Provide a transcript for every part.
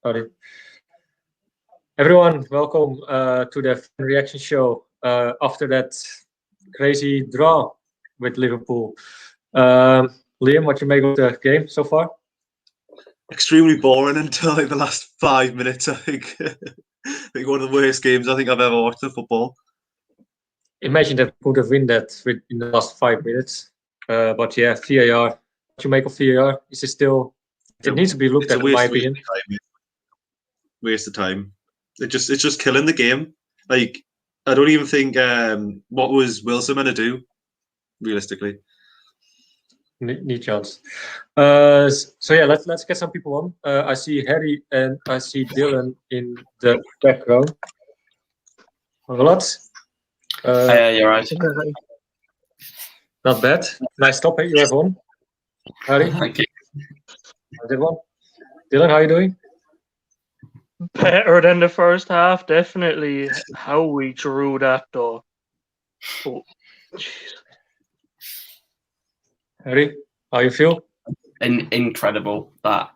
Howdy. Everyone, welcome to the fan reaction show after that crazy draw with Liverpool. Liam, what you make of the game so far? Extremely boring until like the last 5 minutes. I think one of the worst games I think I've ever watched in football. Imagine that we could have won that in the last 5 minutes. But yeah, VAR. What you make of VAR? Is it still? It needs to be looked at, in my opinion. Waste of time. It's just killing the game. Like, I don't even think what was Wilson going to do, realistically. Need chance. So yeah, let's get some people on. I see Harry and I see Dylan in the background. What? Yeah, you're right. Not bad. Nice topic you have on, Harry. Thank you. Good one. Dylan, how are you doing? Better than the first half, definitely. How we drew that though. Oh, Harry, how you feel? Incredible. Like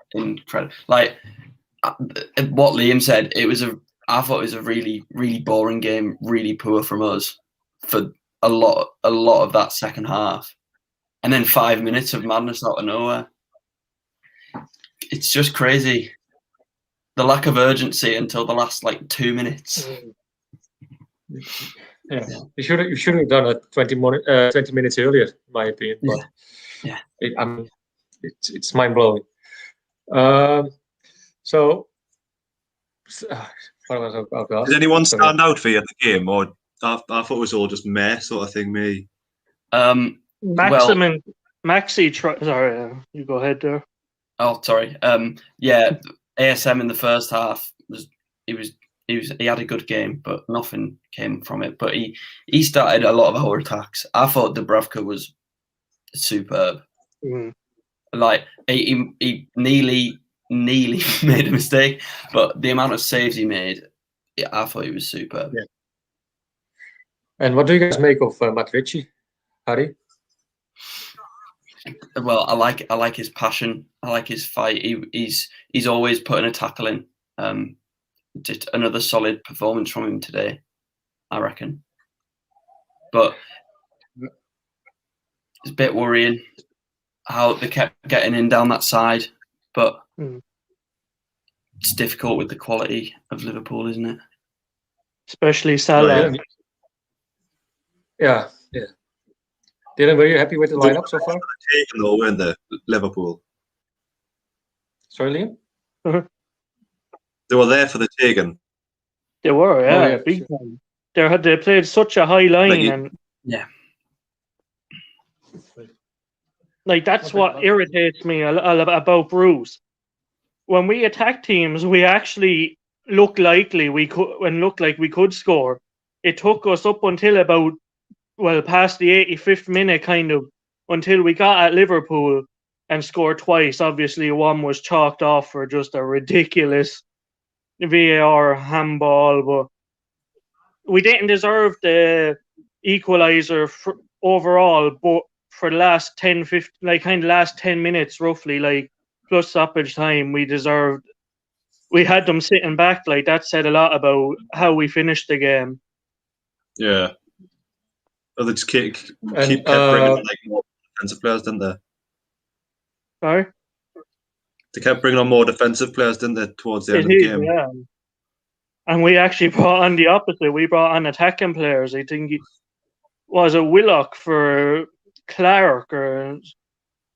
what Liam said, I thought it was a really, really boring game, really poor from us for a lot of that second half. And then 5 minutes of madness out of nowhere. It's just crazy. The lack of urgency until the last 2 minutes. Yeah, you should have done it 20 minutes earlier, in my opinion. But yeah, it's mind blowing. So, what was I about to ask? Did anyone stand out for you in the game, or I thought it was all just meh sort of thing? Me. Maximin, sorry, you go ahead there. Oh, sorry. Yeah, ASM in the first half he had a good game, but nothing came from it. But he started a lot of our attacks. I thought Dubravka was superb. Like he nearly made a mistake, but the amount of saves he made, I thought he was superb. Yeah. And what do you guys make of Matrici, Harry? Well, I like his passion. I like his fight. He's always putting a tackle in. Just another solid performance from him today, I reckon. But it's a bit worrying how they kept getting in down that side. But it's difficult with the quality of Liverpool, isn't it? Especially Salah. Yeah. Dylan, were you happy with the lineup so far? In the Liverpool. Sorry, Liam? They were there for the taking. They were, yeah. Oh, yeah, big time. They played such a high line, that's what irritates me about Bruce. When we attack teams, we actually look like we could score. It took us up until about past the 85th minute, kind of, until we got at Liverpool and scored twice. Obviously, one was chalked off for just a ridiculous VAR handball, but we didn't deserve the equaliser overall. But for the last 10, 15, last 10 minutes, roughly, plus stoppage time, we had them sitting back. That said a lot about how we finished the game. Yeah. Oh, they just kept bringing more defensive players, didn't they? Sorry? They kept bringing on more defensive players, didn't they, towards the end of the game? Yeah. And we actually brought on the opposite. We brought on attacking players. I think it was a Willock for Clark, or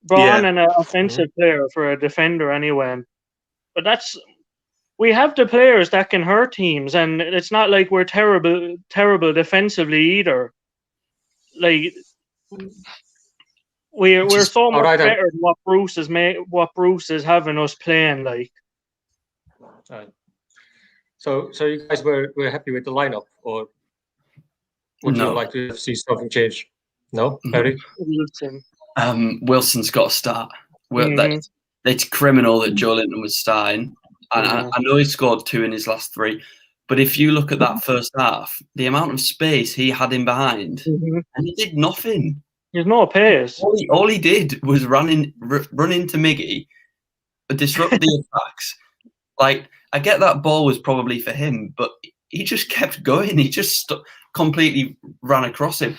brought on an offensive player for a defender anyway. But we have the players that can hurt teams, and it's not like we're terrible defensively either. We're so much better than what Bruce is having us playing like. So you guys were happy with the lineup, or would you like to see something change? No, Harry? Wilson's got to start. It's criminal that Joe Linton was starting. And I know he scored 2 in his last 3. But if you look at that first half, the amount of space he had in behind, and he did nothing. There's no pace. All he did was run into Miggy, disrupt the attacks. I get that ball was probably for him, but he just kept going. He just completely ran across him.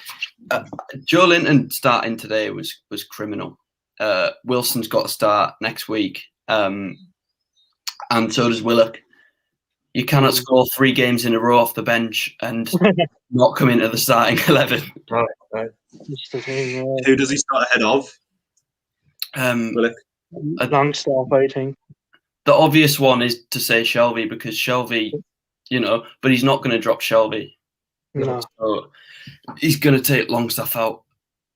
Joe Linton starting today was criminal. Wilson's got to start next week, and so does Willock. You cannot score 3 games in a row off the bench and not come into the starting 11. Right. Who does he start ahead of? Willock. Longstaff, I think. The obvious one is to say Shelby, because Shelby, but he's not going to drop Shelby. No. So he's going to take Longstaff out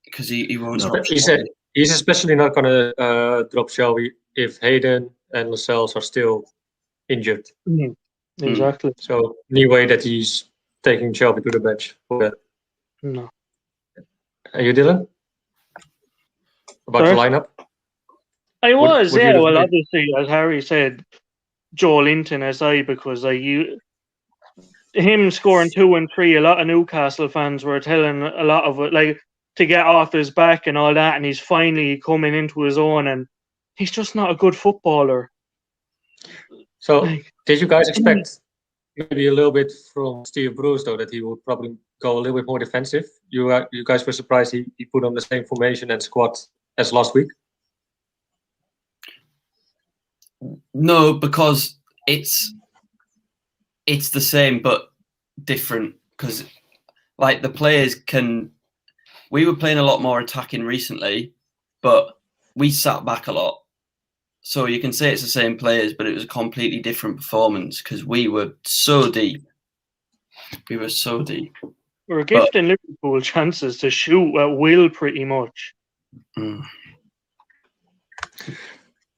because he won't drop Shelby. He's especially not going to drop Shelby if Hayden and Lascelles are still injured. Exactly. So any way that he's taking Shelby to the bench for that. No. Are you, Dylan? About the lineup? I was, Would yeah. you Well, agree? obviously, as Harry said, Joe Linton SI, because him scoring 2 and 3, a lot of Newcastle fans were telling a lot of it, like, to get off his back and all that, and he's finally coming into his own, and he's just not a good footballer. So did you guys expect maybe a little bit from Steve Bruce, though, that he would probably go a little bit more defensive? You guys were surprised he put on the same formation and squad as last week? No, because it's the same but different. Because like the players we were playing a lot more attacking recently, but we sat back a lot. So you can say it's the same players, but it was a completely different performance because we were so deep. We were so deep. We were gifting Liverpool chances to shoot at will, pretty much.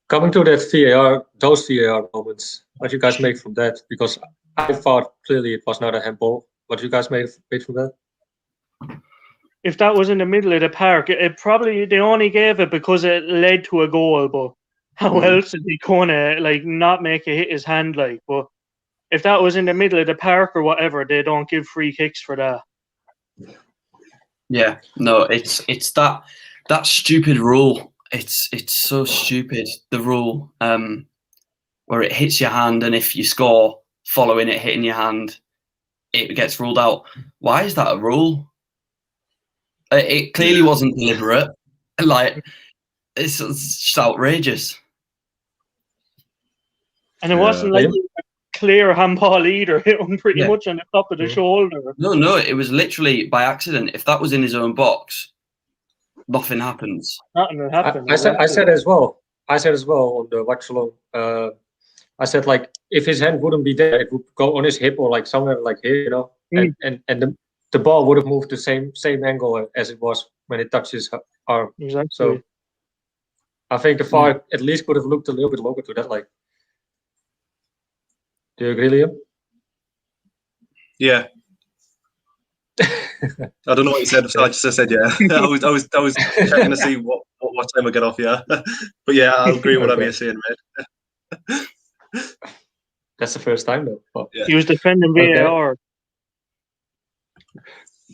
Coming to that VAR, those VAR moments, what you guys make from that? Because I thought clearly it was not a handball. What you guys made from that? If that was in the middle of the park, it probably, they only gave it because it led to a goal, but how else is he gonna not make it hit his hand But if that was in the middle of the park or whatever, they don't give free kicks for that. Yeah, no, it's that stupid rule. It's so stupid, the rule where it hits your hand, and if you score following it hitting your hand, it gets ruled out. Why is that a rule? It clearly wasn't deliberate. It's just outrageous. And it wasn't a clear handball either. Hit him pretty much on the top of the shoulder. No, it was literally by accident. If that was in his own box, nothing happens. Nothing will happen. I said as well on the watch along. I said if his hand wouldn't be there, it would go on his hip or somewhere here, and the ball would have moved the same angle as it was when it touched his arm. Exactly. So I think the VAR at least could have looked a little bit longer to that. Do you agree, Liam? Yeah. I don't know what you said. So I just said yeah. I was checking to see what time I get off. Yeah, but yeah, I agree with whatever you're saying, mate. That's the first time though. But, yeah. He was defending VAR.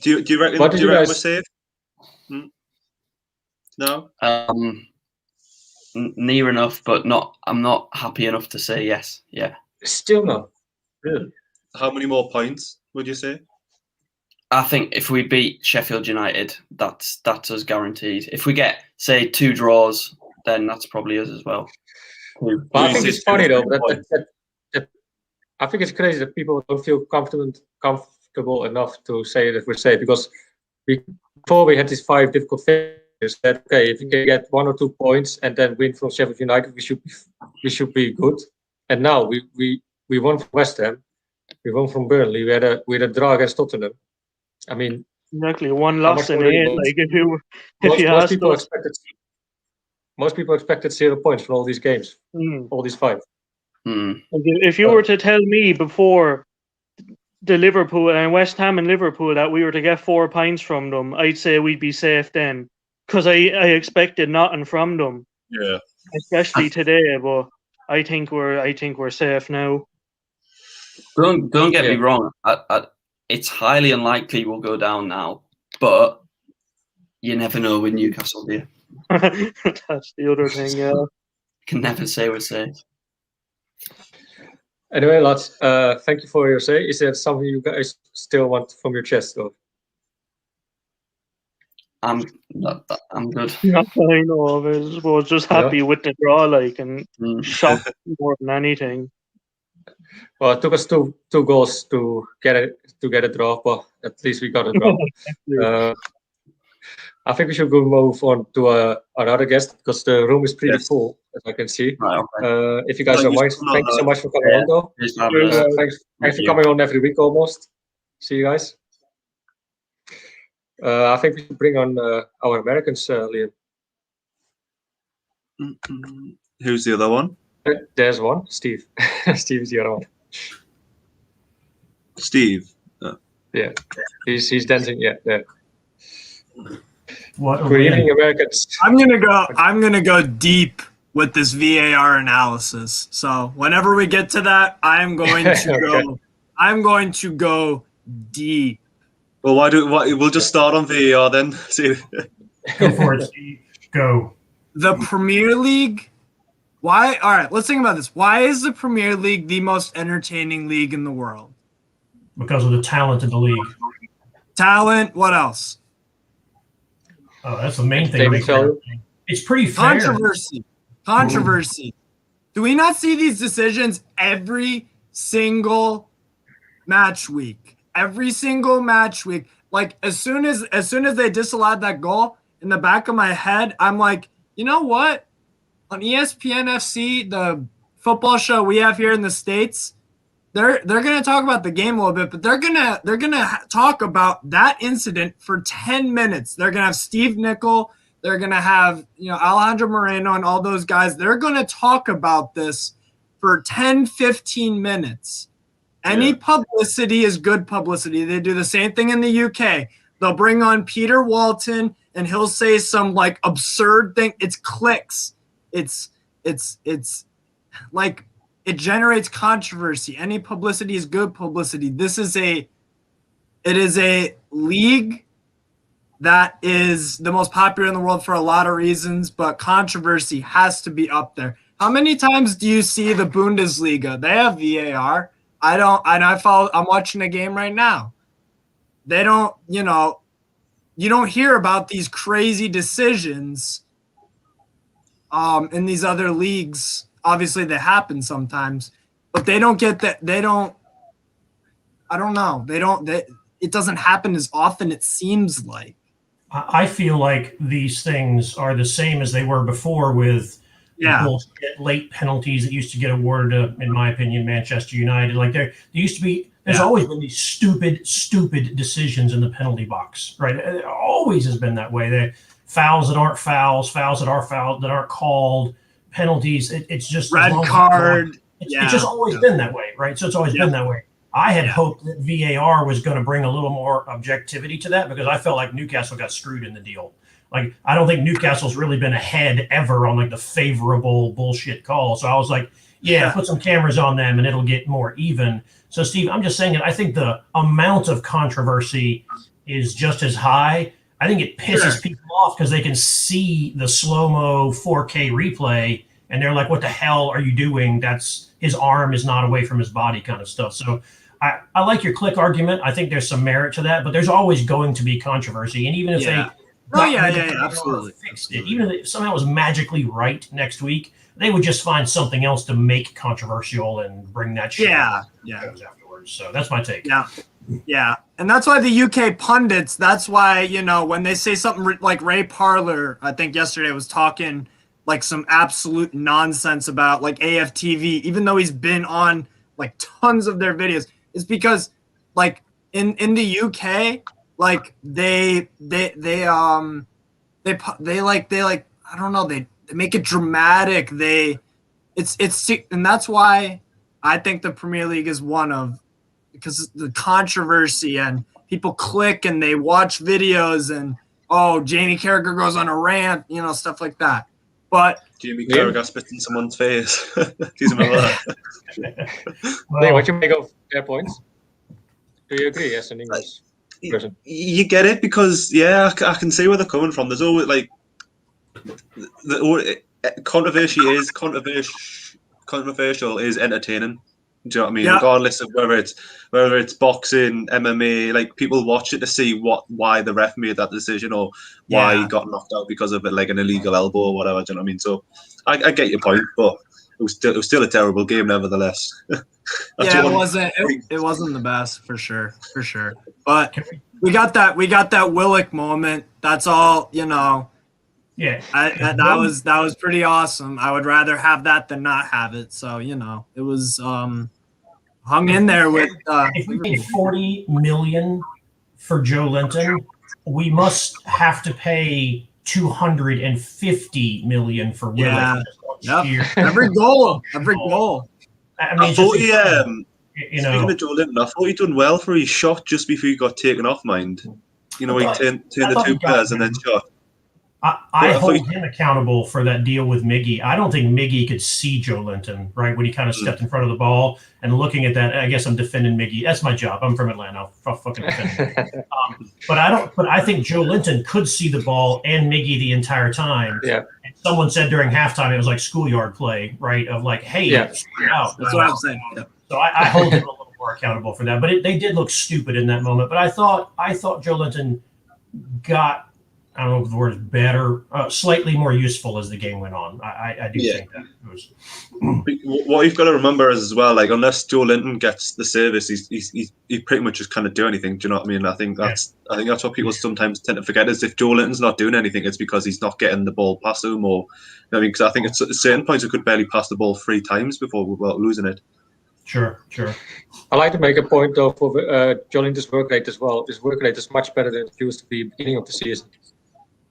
Do you reckon? Do you reckon we're safe? No. Near enough, but not. I'm not happy enough to say yes. Yeah. Still not. Really. How many more points would you say? I think if we beat Sheffield United, that's us guaranteed. If we get, say, 2 draws, then that's probably us as well. But I think it's funny though that I think it's crazy that people don't feel comfortable enough to say that we're safe, because before we had these 5 difficult fixtures that if we can get 1 or 2 points and then win from Sheffield United, we should be good. And now we won from West Ham, we won from Burnley, we had a draw against Tottenham. I mean, exactly, 1 loss in it. Most people expected 0 points for all these games, all these 5. If you were to tell me before the Liverpool and West Ham and Liverpool that we were to get 4 points from them, I'd say we'd be safe then, because I expected nothing from them. Yeah, especially today. But I think we're safe now. Don't get me wrong. It's highly unlikely we'll go down now, but you never know with Newcastle, do you? That's the other thing. Yeah, Can never say we're safe. Anyway, lads, thank you for your say. Is there something you guys still want from your chest, or? I'm good. Nothing I know of. I was just happy with the draw, like, and shocked more than anything. Well, it took us two goals to get a draw, but at least we got a draw. I think we should go move on to another guest because the room is pretty full, as I can see. Right, okay. If you guys don't mind, thank you so much for coming on, though. Thanks for coming on every week almost. See you guys. I think we should bring on our Americans, Liam. Who's the other one? There's one, Steve. Steve is the other one. Steve. Yeah, he's dancing. Yeah, there. What Good evening, Americans. I'm gonna go deep with this VAR analysis. So whenever we get to that, I'm going to go. I'm going to go deep. Well, we'll just start on VAR then. See. Go for it, Steve. Go. The Premier League. Why? All right, let's think about this. Why is the Premier League the most entertaining league in the world? Because of the talent in the league. Talent. What else? Oh, that's the main thing. It's pretty fair. Controversy. Do we not see these decisions every single match week? Every single match week. Like as soon as they disallowed that goal, in the back of my head, I'm like, you know what? On ESPN FC, the football show we have here in the States, they're gonna talk about the game a little bit, but they're gonna talk about that incident for 10 minutes. They're gonna have Steve Nicol, they're gonna have Alejandro Moreno and all those guys. They're gonna talk about this for 10, 15 minutes. Any publicity is good publicity. They do the same thing in the UK. They'll bring on Peter Walton and he'll say some like absurd thing. It's clicks. It's like it generates controversy. Any publicity is good publicity. It is a league that is the most popular in the world for a lot of reasons, but controversy has to be up there. How many times do you see the Bundesliga? They have VAR. I don't, and I'm watching a game right now. They don't, you don't hear about these crazy decisions in these other leagues. Obviously they happen sometimes, but they don't get that. They don't, I don't know. It doesn't happen as often, it seems like. I feel like these things are the same as they were before with bullshit late penalties that used to get awarded to, in my opinion, Manchester United. Like there used to be, there's always been these stupid decisions in the penalty box, right? It always has been that way. The fouls that aren't fouls that are fouls that aren't called, penalties. It's just red card. It's just always been that way, right? So it's always been that way. I had hoped that VAR was going to bring a little more objectivity to that because I felt like Newcastle got screwed in the deal. Like, I don't think Newcastle's really been ahead ever on like the favorable bullshit call. So I was like, put some cameras on them and it'll get more even. So Steve, I'm just saying that I think the amount of controversy is just as high. I think it pisses people off because they can see the slow-mo 4K replay and they're like, what the hell are you doing? That's his arm is not away from his body kind of stuff. So I like your click argument. I think there's some merit to that, but there's always going to be controversy. And even if they absolutely fixed it, even if it somehow was magically right next week, they would just find something else to make controversial and bring that shit afterwards. So that's my take. Yeah. And that's why the UK pundits, that's why, when they say something like Ray Parlour, I think yesterday was talking like some absolute nonsense about like AFTV, even though he's been on like tons of their videos, it's because like in the UK, like they I don't know, they make it dramatic. And that's why I think the Premier League is because the controversy and people click and they watch videos and Jamie Carragher goes on a rant, stuff like that. But Jamie Carragher spit in someone's face. He's a what you make of their points? Do you agree as an English person? You get it because I can see where they're coming from. There's always like controversial is entertaining. Do you know what I mean? Yeah. Regardless of whether it's boxing, MMA, like people watch it to see why the ref made that decision or why he got knocked out because of it, like an illegal elbow or whatever. Do you know what I mean? So I get your point, but it was still a terrible game nevertheless. Yeah, it wasn't the best for sure. But we got that Willock moment. That's all, you know. Yeah, that was pretty awesome. I would rather have that than not have it. So, you know, it was hung in there with. If we paid $40 million for Joe Linton, we must have to pay $250 million for Willock. Yeah. Every goal. I mean, I thought he, you know, speaking of Joe Linton, I thought he done well for his shot just before he got taken off. Mind, you know, he turned the two players and then shot. I hold him accountable for that deal with Miggy. I don't think Miggy could see Joe Linton, right, when he kind of stepped in front of the ball and looking at that. I guess I'm defending Miggy. That's my job. I'm from Atlanta. I'll fucking defend him. But I think Joe Linton could see the ball and Miggy the entire time. Yeah. And someone said during halftime it was like schoolyard play, right? Of like, hey, out. That's what I'm saying. Yeah. So I hold him a little more accountable for that. But they did look stupid in that moment. But I thought Joe Linton got, I don't know if the word is better, slightly more useful as the game went on. I do think that it was. What you've got to remember is as well, like unless Joe Linton gets the service, he pretty much just kind of do anything. Do you know what I mean? I think that's what people sometimes tend to forget is if Joe Linton's not doing anything, it's because he's not getting the ball past him, or I mean, because I think at certain points we could barely pass the ball 3 times before we were losing it. Sure. I like to make a point though for Joe Linton's work rate as well. His work rate is much better than it used to be beginning of the season.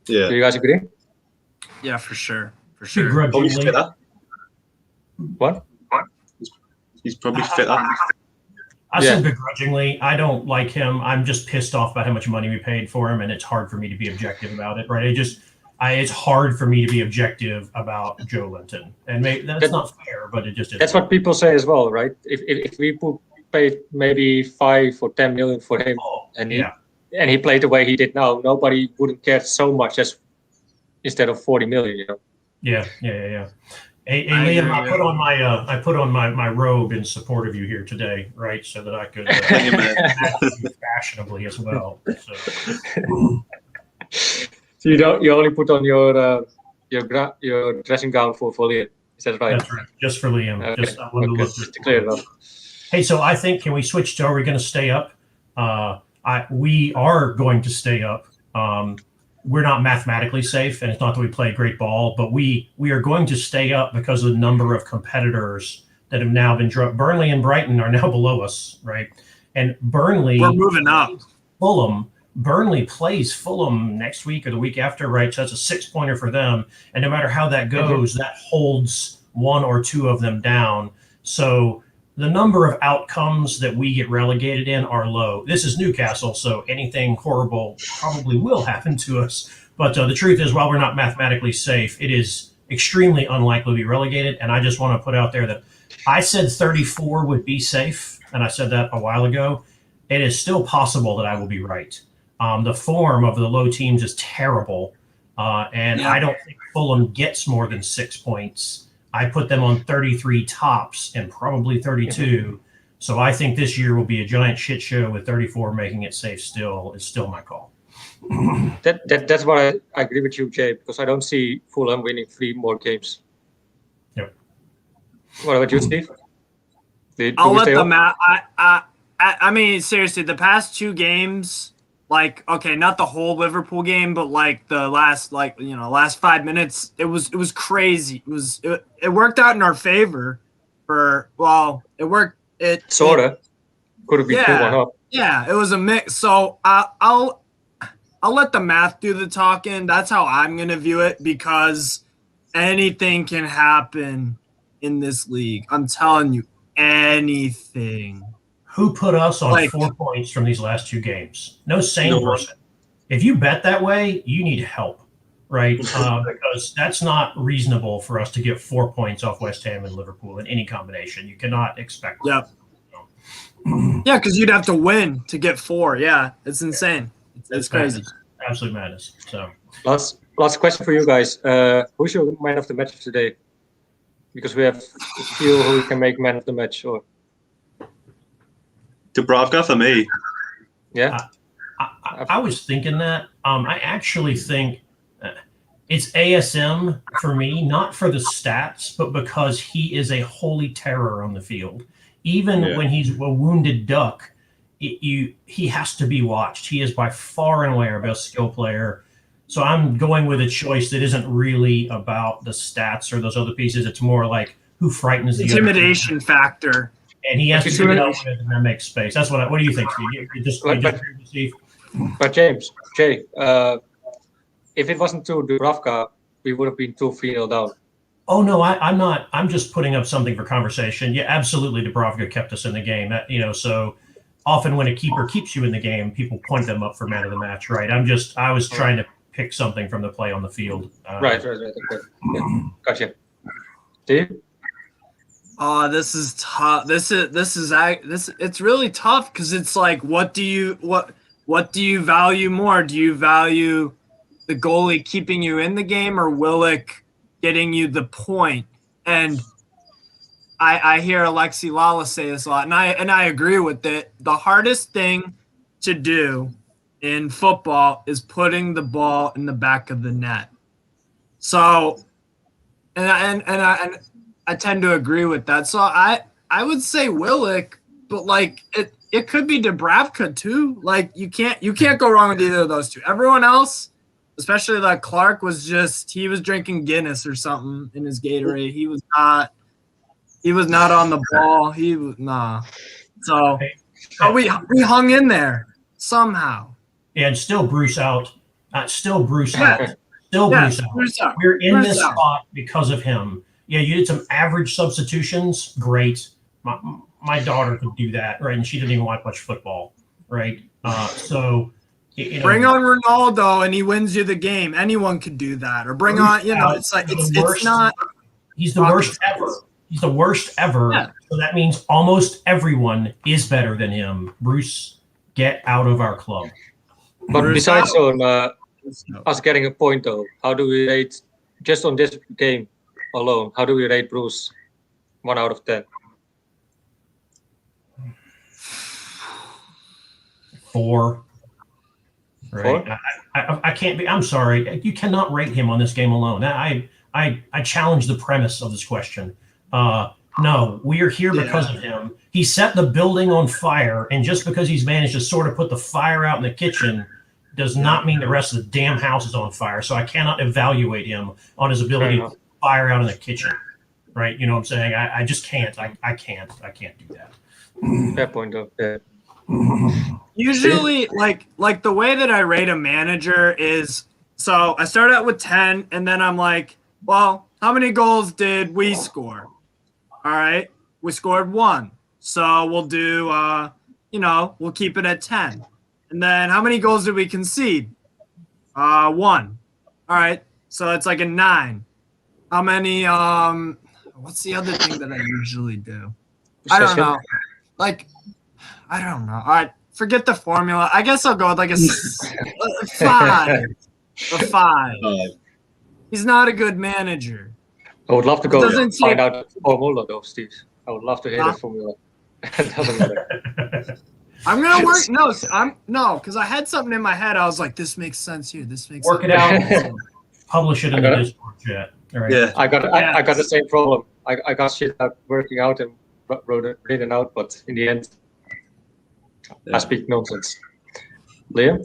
Yeah. Do you guys agree? Yeah, for sure. Probably fitter. What? He's probably fitter. I said begrudgingly. I don't like him. I'm just pissed off about how much money we paid for him, and it's hard for me to be objective about it. Right? It's hard for me to be objective about Joe Linton, and that's not fair, but it just is. That's what people say as well, right? If we paid maybe 5 or 10 million for him, and he played the way he did now, nobody wouldn't care so much as instead of 40 million, you know. Yeah. Hey, Liam, I put on my robe in support of you here today, right, so that I could act fashionably as well. So you only put on your dressing gown for Liam. Is that right? That's right, just for Liam. Okay. Just to clear it up. Hey, so I think can we switch to? Are we going to stay up? We are going to stay up. We're not mathematically safe, and it's not that we play great ball, but we are going to stay up because of the number of competitors that have now been dropped. Burnley and Brighton are now below us, right? And Burnley, we're moving up. Burnley plays Fulham next week or the week after, right? So that's a 6-pointer for them, and no matter how that goes, that holds 1 or 2 of them down. So the number of outcomes that we get relegated in are low. This is Newcastle, so anything horrible probably will happen to us. But the truth is, while we're not mathematically safe, it is extremely unlikely to be relegated. And I just want to put out there that I said 34 would be safe, and I said that a while ago. It is still possible that I will be right. The form of the low teams is terrible, and I don't think Fulham gets more than 6 points. I put them on 33 tops and probably 32. So I think this year will be a giant shit show with 34 making it safe still. It's still my call. That's why I agree with you, Jay, because I don't see Fulham winning 3 more games. Yep. What about you, Steve? I'll let them out. I mean, seriously, the past 2 games, like, okay, not the whole Liverpool game, but like the last 5 minutes, it was crazy. It worked out in our favor. It worked. It sorta could have been 2-1 up. Yeah, it was a mix. So I'll let the math do the talking. That's how I'm gonna view it, because anything can happen in this league. I'm telling you, anything. Who put us on 4 points from these last 2 games? No sane person. If you bet that way, you need help, right? Because that's not reasonable for us to get 4 points off West Ham and Liverpool in any combination. You cannot expect that. Yeah, because you'd have to win to get 4. Yeah, it's insane. It's crazy. Madness. Absolute madness. So last question for you guys. Who's your man of the match today? Because we have a few who can make man of the match. Or Dubravka for me. Yeah. I was thinking that. I actually think it's ASM for me, not for the stats, but because he is a holy terror on the field. Even when he's a wounded duck, he has to be watched. He is by far and away our best skill player. So I'm going with a choice that isn't really about the stats or those other pieces. It's more like who frightens the intimidation factor. And he has to do it and that makes space. That's what do you think, Steve? You just agree with Steve? But Jay, if it wasn't to Dubravka, we would have been 2-3-0 down. Oh no, I'm not. I'm just putting up something for conversation. Yeah, absolutely. Dubravka kept us in the game. So often when a keeper keeps you in the game, people point them up for man of the match, right? I was trying to pick something from the play on the field. Right. Okay. Yeah. Gotcha. Steve? Oh, this is tough. This it's really tough because it's like, what do you value more? Do you value the goalie keeping you in the game or Willock getting you the point? And I hear Alexi Lala say this a lot, and I agree with it. The hardest thing to do in football is putting the ball in the back of the net. So, and I tend to agree with that. So I would say Willock, but like it could be Dubravka too. Like you can't go wrong with either of those two. Everyone else, especially like Clark, he was drinking Guinness or something in his Gatorade. He was not on the ball. He was nah. So we hung in there somehow. And still Bruce out. Bruce out. We're in this spot because of him. Yeah, you did some average substitutions. Great. My daughter could do that, right? And she didn't even watch much football, right? Bring on Ronaldo and he wins you the game. Anyone could do that. Or bring on, it's like it's not. He's the worst ever. He's the worst ever. Yeah. So that means almost everyone is better than him. Bruce, get out of our club. But besides on us getting a point, though, how do we rate, just on this game alone, how do we rate Bruce 1 out of 10? 4. Right? 4? I can't be. I'm sorry. You cannot rate him on this game alone. I challenge the premise of this question. No, we are here because of him. He set the building on fire, and just because he's managed to sort of put the fire out in the kitchen does not mean the rest of the damn house is on fire. So I cannot evaluate him on his ability to put fire out in the kitchen. Right? You know what I'm saying? I just can't. I can't do that. Fair point, though. Yeah. Usually, like the way that I rate a manager is, so I start out with 10, and then I'm like, well, how many goals did we score? All right, we scored 1, so we'll do, we'll keep it at 10. And then how many goals did we concede? 1. All right, so it's like a 9. How many? What's the other thing that I usually do? I don't know. I don't know. All right, forget the formula. I guess I'll go with like a 5. A 5. He's not a good manager. I would love to go find out the formula, though, Steve. I would love to hear the formula. It doesn't matter. I'm gonna work. No, because I had something in my head. I was like, this makes sense here. This makes work sense. it out. Publish it in the Discord chat. All right. Yeah, I got the same problem. I got shit out working out and written out, but in the end, I speak nonsense. Liam?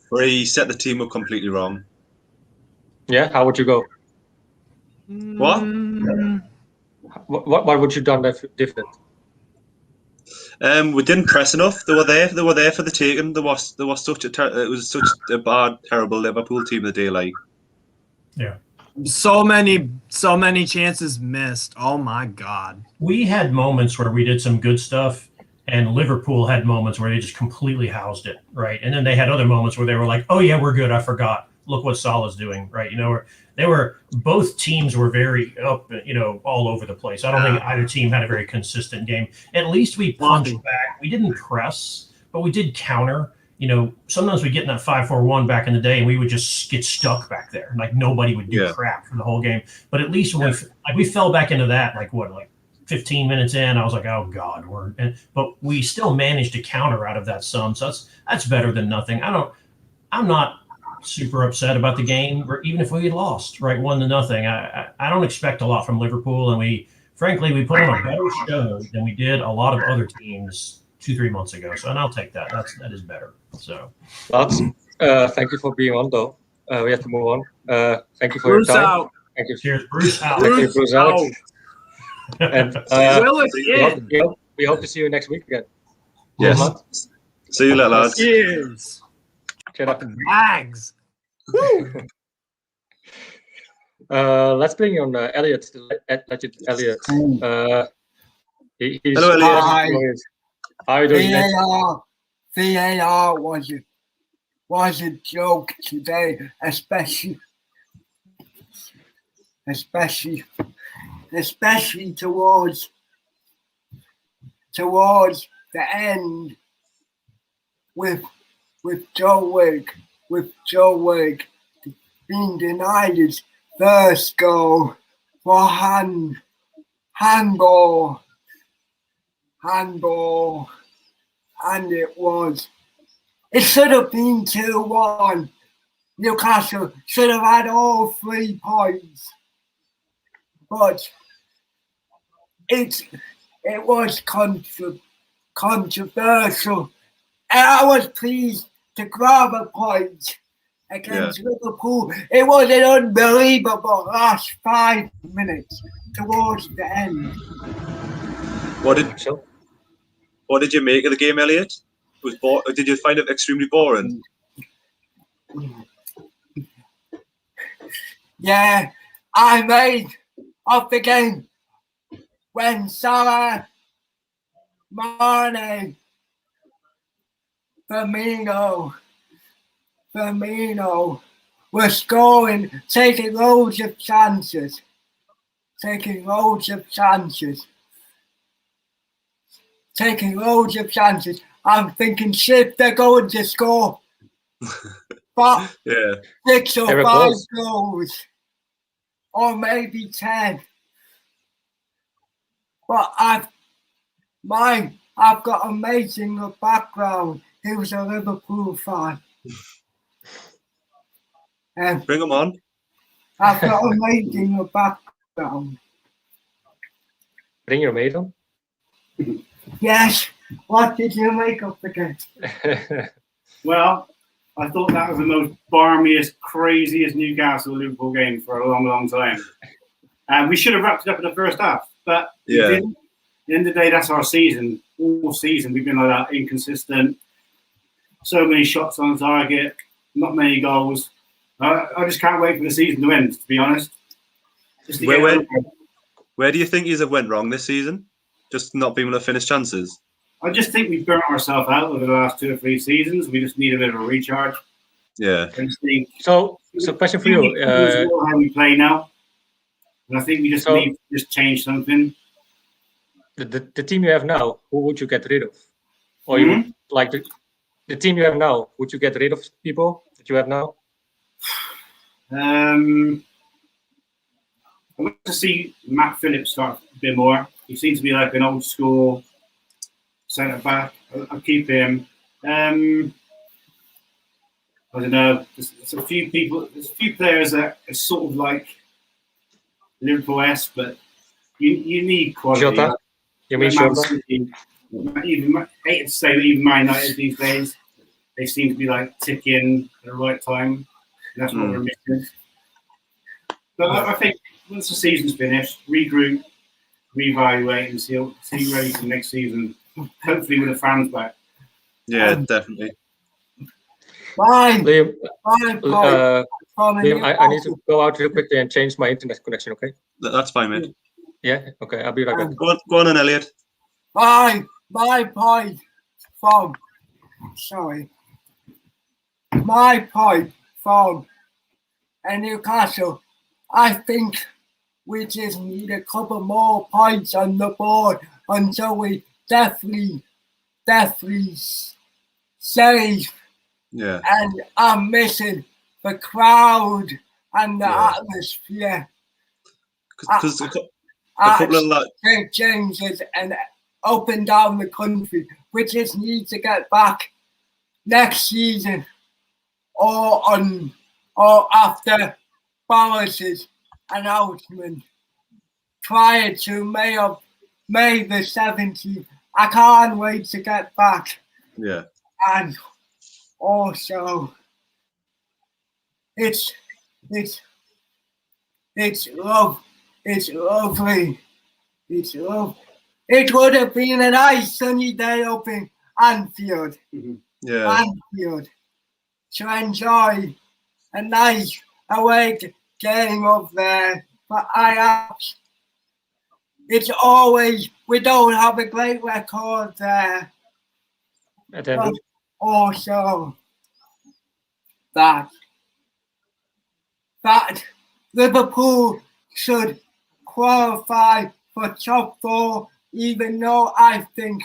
3, set the team up completely wrong. Yeah, how would you go? What? What would you done different? We didn't press enough. They were there for the taking. There was such a bad, terrible Liverpool team the day. Like, yeah, so many chances missed. Oh my God. We had moments where we did some good stuff, and Liverpool had moments where they just completely housed it, right? And then they had other moments where they were like, "Oh yeah, we're good. I forgot. Look what Salah's doing," right? Both teams were very up, all over the place. I don't think either team had a very consistent game. At least we punched back. We didn't press, but we did counter. Sometimes we get in that 5-4-1 back in the day, and we would just get stuck back there. Like nobody would do crap for the whole game. But at least when we fell back into that, 15 minutes in, I was like, oh God, but we still managed to counter out of that some. So that's better than nothing. I'm not super upset about the game, or even if we had lost, right, 1-0. I don't expect a lot from Liverpool, and we put on a better show than we did a lot of other teams 2-3 months ago. So, and I'll take that. That is better. So, Lads, thank you for being on, though. We have to move on. Thank you for Bruce your time. out. Thank you. cheers, Bruce. Out. Thank you, Bruce out. And Willock in. we hope to see you next week again. Yes. Matt. See you later, lads. Cheers. Cheer up. Bags. Let's bring on Elliot, legend Elliot. He's Hello, Elliot. Hi. How are you doing, mate? VAR was a joke today, especially towards the end with Joe Willock being denied his first goal for handball, and it should have been 2-1. Newcastle should have had all 3 points, but it was controversial, and I was pleased to grab a point against Liverpool. It was an unbelievable last 5 minutes towards the end. What did you make of the game, Elliot? Did you find it extremely boring? Yeah, I made of the game when Salah, Mane, Firmino were scoring, taking loads of chances. I'm thinking, shit, they're going to score. But 6 or 5 goals, or maybe 10. But I've got amazing background. He was a Liverpool fan. And Bring them on. I've got amazing background. Bring your mate on. Yes. What did you make of the game? Well, I thought that was the most barmiest, craziest Newcastle Liverpool game for a long, long time. And we should have wrapped it up in the first half, but we didn't. At the end of the day, that's our season. All season, we've been like that, inconsistent. So many shots on target, not many goals. I just can't wait for the season to end, to be honest. Where do you think you have went wrong this season? Just not being able to finish chances? I just think we've burnt ourselves out over the last 2 or 3 seasons. We just need a bit of a recharge. Yeah. So question for you. How we play now. And I think we just need to just change something. The team you have now, who would you get rid of? Or you would like the team you have now, would you get rid of people that you have now? I want to see Matt Phillips start a bit more. He seems to be like an old school centre back. I'll keep him. I don't know. There's a few players that are sort of like Liverpool-esque, but you need quality. Jota? You mean Jota? I hate to say that even Man United these days, they seem to be like ticking at the right time. And that's what we're missing. But I think once the season's finished, regroup, reevaluate, and see ready for next season. Hopefully with the fans back. Yeah, definitely. Liam, I need to go out real quickly and change my internet connection, okay? That's fine, mate. Yeah, okay, I'll be right back. Go on then, Elliot. My point from Newcastle, I think we just need a couple more points on the board until we definitely save. Yeah. And I'm missing the crowd and the atmosphere. St. James's and up and down the country. We just need to get back next season or after Boris's announcement prior to May the 17th. I can't wait to get back. Yeah. And also it's lovely. It's lovely. It would have been a nice sunny day up in Anfield. Yeah. Anfield. To enjoy a nice away game up there. But it's always, we don't have a great record there. But also that Liverpool should qualify for top 4, even though I think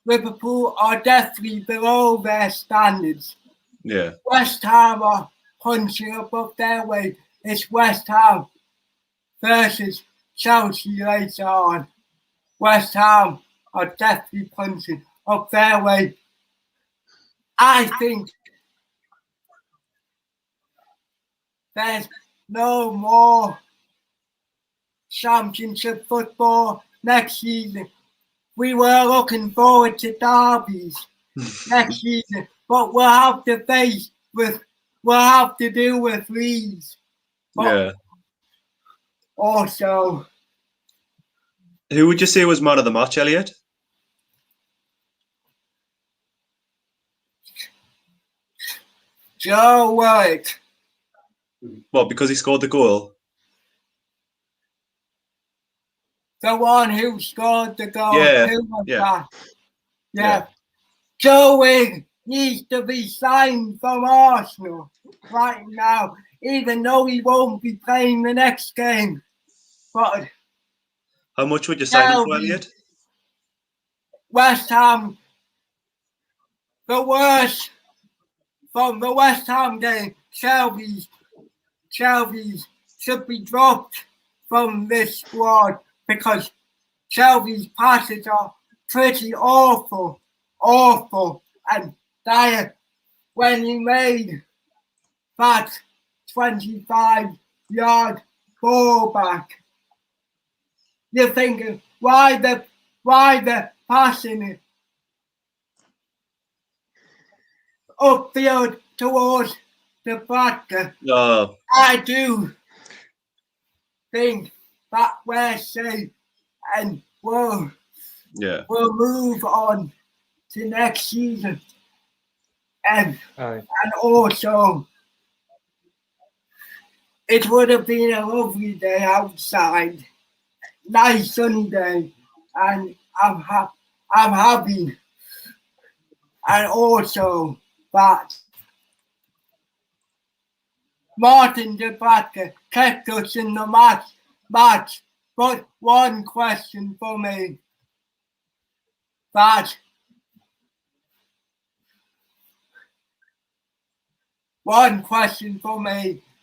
Liverpool are definitely below their standards. Yeah. West Ham are punching above their weight. It's West Ham versus Chelsea later on. West Ham are definitely punching up their weight. I think there's no more Championship football next season. We were looking forward to derbies next season, but we'll have to deal with Leeds. Yeah. Also, who would you say was man of the match, Elliot? Joe Willock. Well, because he scored the goal. The one who scored the goal. Yeah. Who was Yeah. that? Yeah. Yeah. Joe Willock needs to be signed from Arsenal right now, even though he won't be playing the next game. But how much would you sign him for, Elliot? West Ham, the worst from the West Ham game, Shelby should be dropped from this squad because Shelby's passes are pretty awful and dire. When he made that 25-yard ball back, you're thinking, why the passing it upfield towards the backer? No. I do think that we're safe and we'll move on to next season. And also, it would have been a lovely day outside, nice sunny day, and I'm happy. And also that Martin de Backer kept us in the match. But one question for me,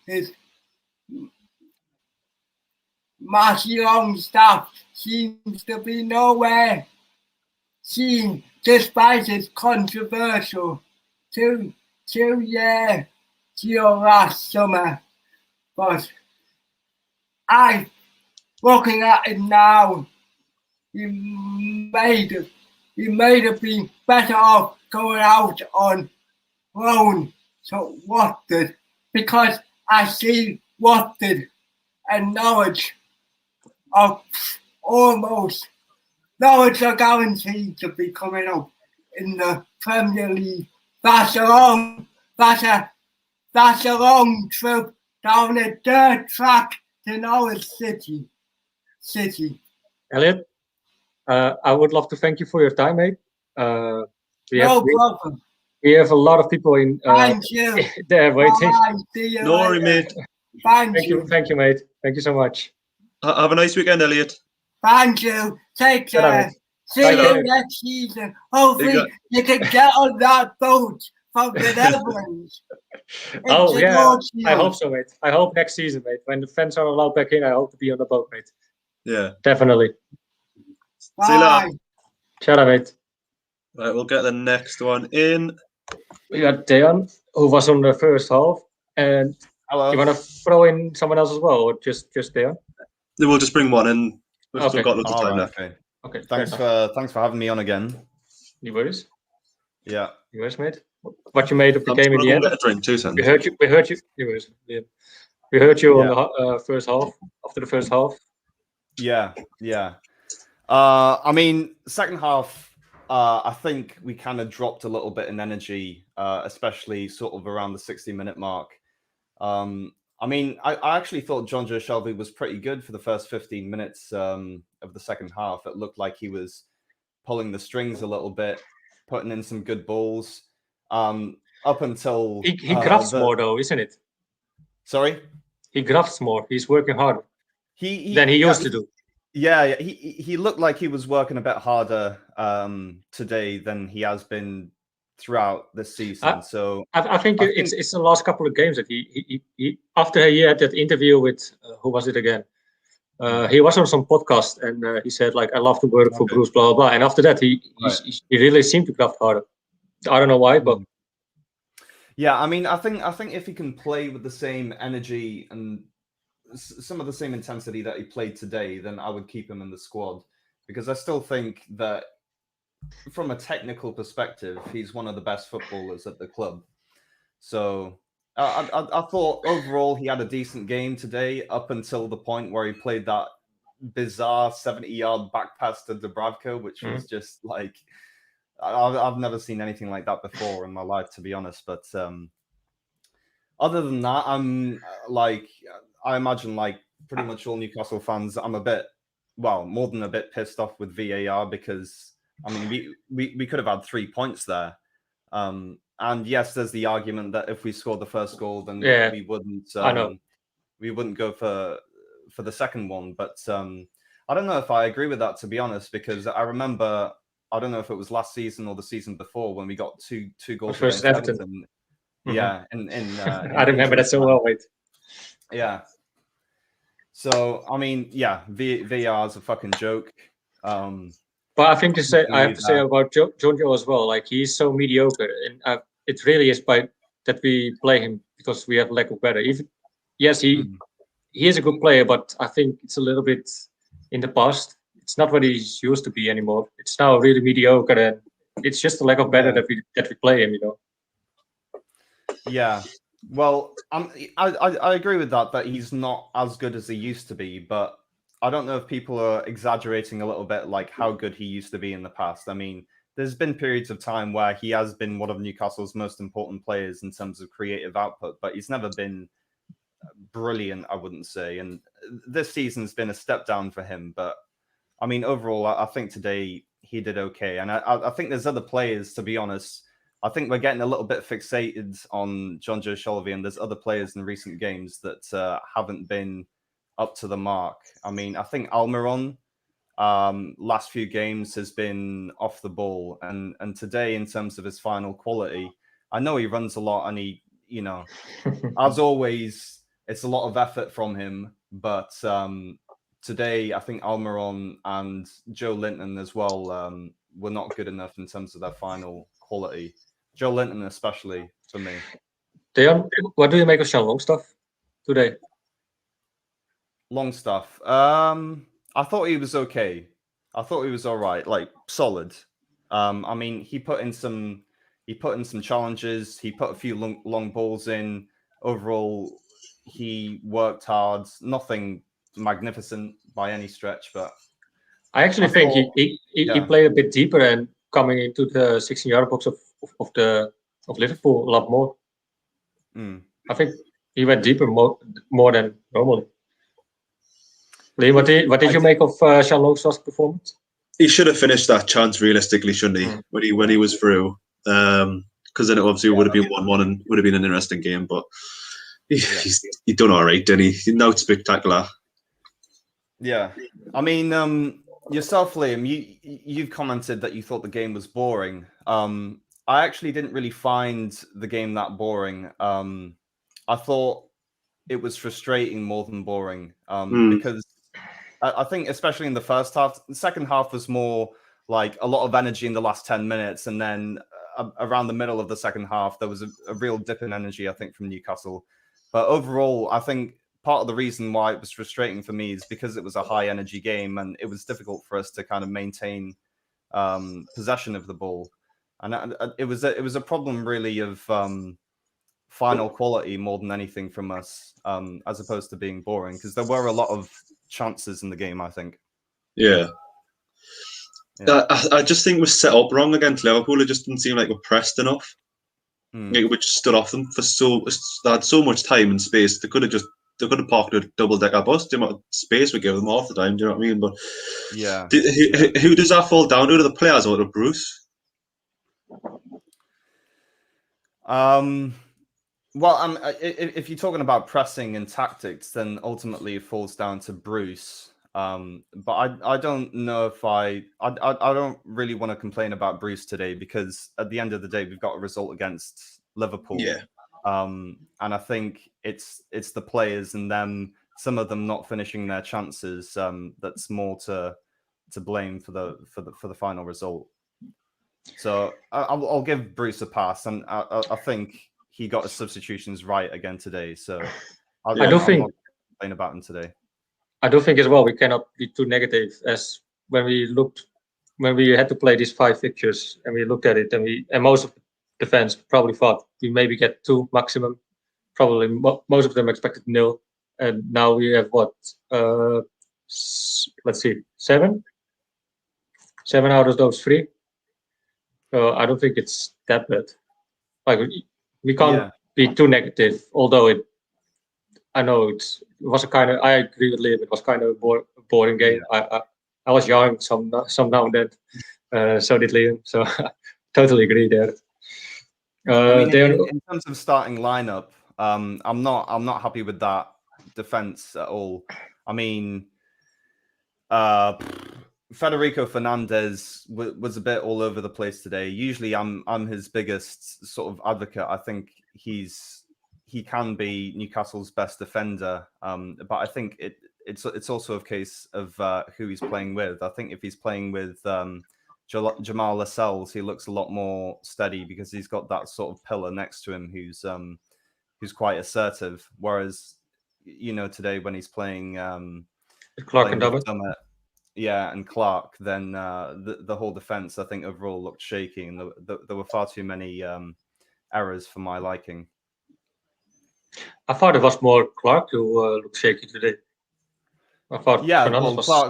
is Matty Longstaff seems to be nowhere seen despite his controversial two-year deal last summer. But looking at it now, he might have been better off going out on loan to Watford, because I see Watford and Norwich are guaranteed to be coming up in the Premier League. That's a long trip down a dirt track to Norwich City. Elliot, I would love to thank you for your time, mate. No problem. We have a lot of people in Thank you. there waiting. No worry, mate. Thank you. Thank you, mate. Thank you so much. Have a nice weekend, Elliot. Thank you. Take care. See you next season. Hopefully you can get on that boat from the Netherlands. Oh yeah, International. I hope so, mate. I hope next season, mate. When the fans are allowed back in, I hope to be on the boat, mate. Yeah. Definitely. See you Bye. later. Shout out, mate. Right, we'll get the next one in. We got Dejan, who was on the first half, and Hello. you want to throw in someone else as well, or just Dejan? Then we'll just bring one in. We've Okay. still got lots of All time right, left. okay. Okay. Thanks for having me on again. You worries? Yeah. You worries, mate? What you made of the I'm game in gonna the go end? get a drink, 2 seconds. We heard you. You worries? Yeah. We heard you on the first half. After the first half. Yeah. I mean, second half, I think we kind of dropped a little bit in energy, especially sort of around the 60-minute mark. I mean, I actually thought John Joe Shelby was pretty good for the first 15 minutes of the second half. It looked like he was pulling the strings a little bit, putting in some good balls. Up until he grafts more though, isn't it? Sorry, he grafts more. He's working harder than he used to do. Yeah, he looked like he was working a bit harder today than he has been throughout this season. I think it's the last couple of games that he after he had that interview with who was it again? He was on some podcast and he said like I love to work for Bruce, blah blah blah. And after that he really seemed to graft harder. I don't know why, but yeah, I mean, I think if he can play with the same energy and some of the same intensity that he played today, then I would keep him in the squad, because I still think that from a technical perspective, he's one of the best footballers at the club. So I thought overall he had a decent game today, up until the point where he played that bizarre 70-yard back pass to Dubravka, which was just like, I've never seen anything like that before in my life, to be honest. But other than that, I'm like, I imagine like pretty much all Newcastle fans, I'm a bit, well, more than a bit pissed off with VAR, because I mean, we could have had 3 points there. And yes, there's the argument that if we scored the first goal, then we wouldn't go for the second one. But I don't know if I agree with that, to be honest, because I remember, I don't know if it was last season or the season before, when we got two goals against Everton. Yeah, I remember that so well, mate. Yeah. So I mean, yeah, VAR is a fucking joke. But I think I have to say about John Joe as well. Like, he's so mediocre, and it really is by that we play him because we have lack of better. Yes, he is a good player, but I think it's a little bit in the past. It's not what he's used to be anymore. It's now really mediocre, and it's just a lack of better that we play him. You know. Yeah. Well, I agree with that he's not as good as he used to be, but I don't know if people are exaggerating a little bit, like how good he used to be in the past. I mean, there's been periods of time where he has been one of Newcastle's most important players in terms of creative output, but he's never been brilliant, I wouldn't say. And this season's been a step down for him. But I mean, overall, I think today he did okay. And I think there's other players, to be honest. I think we're getting a little bit fixated on John Joe Shelby, and there's other players in recent games that haven't been up to the mark. I mean, I think Almiron last few games has been off the ball, and today, in terms of his final quality, I know he runs a lot, and he, you know, as always, it's a lot of effort from him. But today, I think Almiron and Joe Linton as well were not good enough in terms of their final quality. Joe Linton, especially, for me. Dejan, what do you make of Sean Longstaff today? Longstaff. I thought he was okay. I thought he was all right, like solid. I mean, he put in some challenges. He put a few long balls in. Overall, he worked hard. Nothing magnificent by any stretch, but I actually think he played a bit deeper and coming into the 16-yard box of Liverpool a lot more. I think he went deeper more than normally. Lee, what did you make of Sean Longstaff's performance? He should have finished that chance realistically, shouldn't he? When he was through, because then it obviously would have been 1-1 and would have been an interesting game. But he done all right, didn't he? Not spectacular. Yeah, I mean, yourself, Liam, you've commented that you thought the game was boring. I actually didn't really find the game that boring. I thought it was frustrating more than boring because I think especially in the first half, the second half was more like a lot of energy in the last 10 minutes. And then around the middle of the second half, there was a real dip in energy, I think, from Newcastle. But overall, I think part of the reason why it was frustrating for me is because it was a high energy game and it was difficult for us to kind of maintain possession of the ball. And it was a problem really of final quality more than anything from us, as opposed to being boring, because there were a lot of chances in the game, I think. Yeah. I just think we're set up wrong against Liverpool. It just didn't seem like we're pressed enough. We just stood off them for they had so much time and space. They could have parked a double-decker bus. The amount of space we give them half the time. Do you know what I mean? But yeah, who does that fall down to? The players or to Bruce? Well, if you're talking about pressing and tactics, then ultimately it falls down to Bruce. But I don't know if I don't really want to complain about Bruce today, because at the end of the day, we've got a result against Liverpool. Yeah. And I think it's the players and them, some of them not finishing their chances. That's more to blame for the final result. So I'll give Bruce a pass, and I think he got his substitutions right again today. So I'm not complaining about him today. I do think as well we cannot be too negative, as when we had to play these 5 fixtures and we looked at it, and most of the fans probably thought we maybe get 2 maximum. Probably most of them expected 0, and now we have what? Let's see, 7 out of those 3. So I don't think it's that bad. Like we can't be too negative, although I know it was a kind of. I agree with Liam. It was kind of a boring game. I was young some now and then. So did Liam. So totally agree there. In terms of starting lineup, I'm not happy with that defense at all. I mean, Federico Fernandez was a bit all over the place today. Usually, I'm his biggest sort of advocate. I think he can be Newcastle's best defender, but I think it's also a case of who he's playing with. I think if he's playing with Jamal Lascelles, he looks a lot more steady because he's got that sort of pillar next to him who's quite assertive. Whereas, today when he's playing Clark and Dummett. And Clark, then the whole defense, I think, overall looked shaky, and there were far too many errors for my liking. I thought it was more Clark who looked shaky today. I thought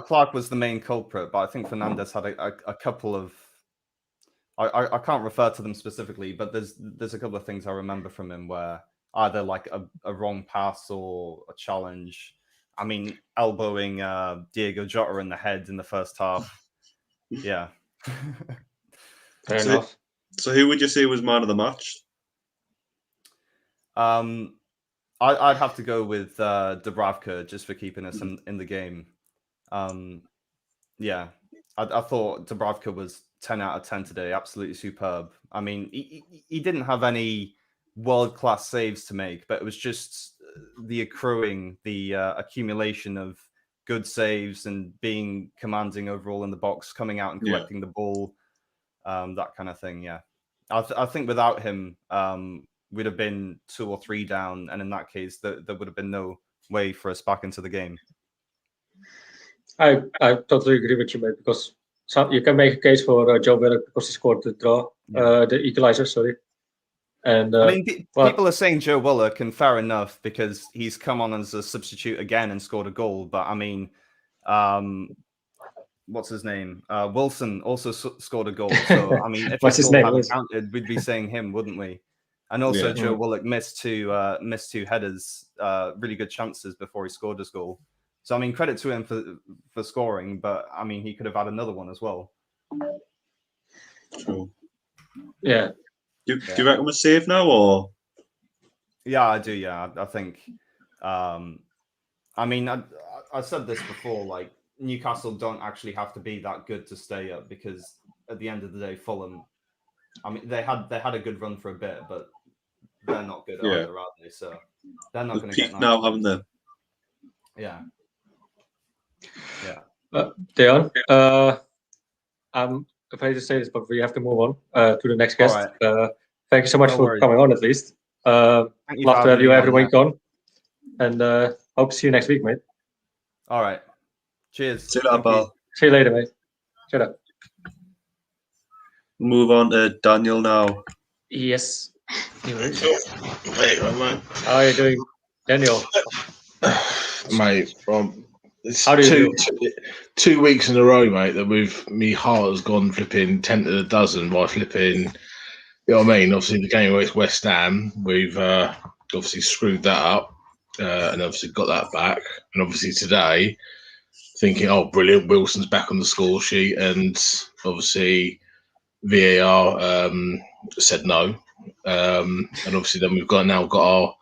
Clark was the main culprit, but I think Fernandez had a couple of. I can't refer to them specifically, but there's a couple of things I remember from him where either like a wrong pass or a challenge. I mean, elbowing Diego Jota in the head in the first half. Yeah. Fair enough. So who would you say was man of the match? I'd have to go with Dubravka just for keeping us in the game. I thought Dubravka was 10 out of 10 today. Absolutely superb. I mean, he didn't have any world-class saves to make, but it was just the accumulation of good saves and being commanding overall in the box, coming out and collecting the ball, that kind of thing. Yeah, I think without him, we'd have been 2 or 3 down, and in that case, there would have been no way for us back into the game. I totally agree with you, mate, because you can make a case for Joe Willock because he scored the equaliser, sorry. And I mean, people are saying Joe Willock, and fair enough, because he's come on as a substitute again and scored a goal. But I mean, what's his name? Wilson also scored a goal. So I mean, if his goal hadn't counted, we'd be saying him, wouldn't we? And also, Joe Willock missed two headers, really good chances before he scored his goal. So I mean, credit to him for scoring, but I mean, he could have had another one as well. True. Yeah. Do you reckon we're safe now, or? Yeah, I do. Yeah, I think. I mean, I said this before. Like, Newcastle don't actually have to be that good to stay up, because at the end of the day, Fulham I mean, they had a good run for a bit, but they're not good Yeah. either, are they? So they're not They've going to get peaked now, haven't they? Yeah. Deon, I'm afraid to say this, but we have to move on to the next guest. All Thank you so much No for worries. coming on, at least. Love Thank you to for have having you me every on, week on, and hope to see you next week, mate. All right. Cheers. See you later, pal. See you later, mate. Shut up. Move on to Daniel now. Yes. Mate, mate. How are you doing, Daniel? Mate, it's How do you 2 weeks in a row, mate, that me heart has gone flipping 10 to the dozen by flipping, you know what I mean? Obviously, the game against West Ham, we've obviously screwed that up and obviously got that back. And obviously today, thinking, oh, brilliant, Wilson's back on the score sheet. And obviously, VAR said no. And obviously, then we've now got our.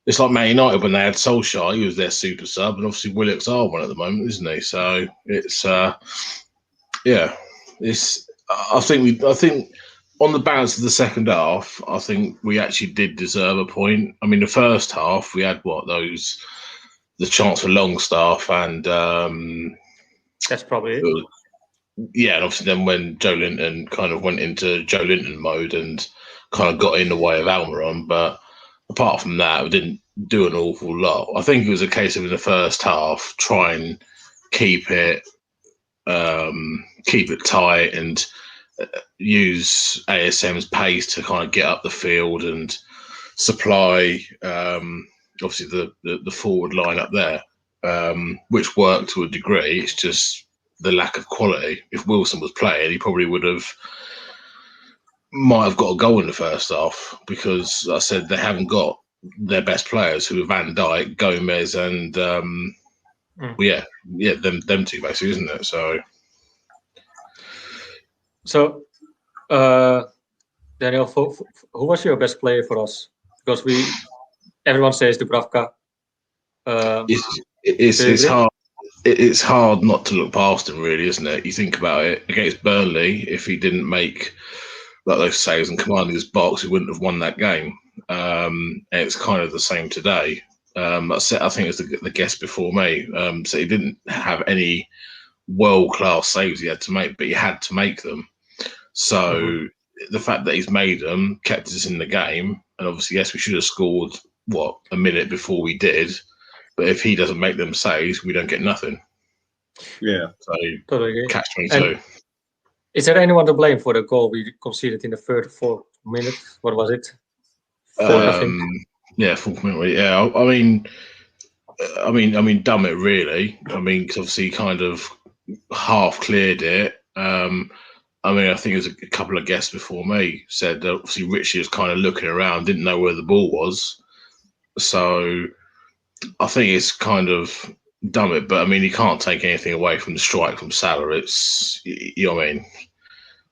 It's like Man United when they had Solskjaer, he was their super sub, and obviously Willock's our one at the moment, isn't he? So it's I think on the balance of the second half, I think we actually did deserve a point. I mean, the first half we had the chance for Longstaff and that's probably it. Yeah, and obviously then when Joe Linton kind of went into Joe Linton mode and kind of got in the way of Almiron, but apart from that, we didn't do an awful lot. I think it was a case of in the first half, try and keep it tight and use ASM's pace to kind of get up the field and supply obviously the forward line up there, which worked to a degree. It's just the lack of quality. If Wilson was playing, he probably might have got a goal in the first half because, like I said, they haven't got their best players who are Van Dijk, Gomez, and them two basically, isn't it? So Daniel, who was your best player for us? Because everyone says Dubravka. It's hard. It's hard not to look past him, really, isn't it? You think about it against Burnley, if he didn't make those saves and commanding his box, he wouldn't have won that game. And it's kind of the same today. I think it was the guest before me. So he didn't have any world-class saves he had to make, but he had to make them. So the fact that he's made them kept us in the game. And obviously, yes, we should have scored, a minute before we did. But if he doesn't make them saves, we don't get nothing. Yeah. So totally catch-22. Is there anyone to blame for the goal we conceded in the third or fourth minute? What was it? Fourth, I think. Yeah, fourth minute. Yeah, I mean, Dummett really. I mean, because obviously he kind of half cleared it. I think it was a couple of guests before me said that obviously Richie was kind of looking around, didn't know where the ball was. So I think it's kind of Dummett, but I mean, he can't take anything away from the strike from Salah. It's, you know what I mean?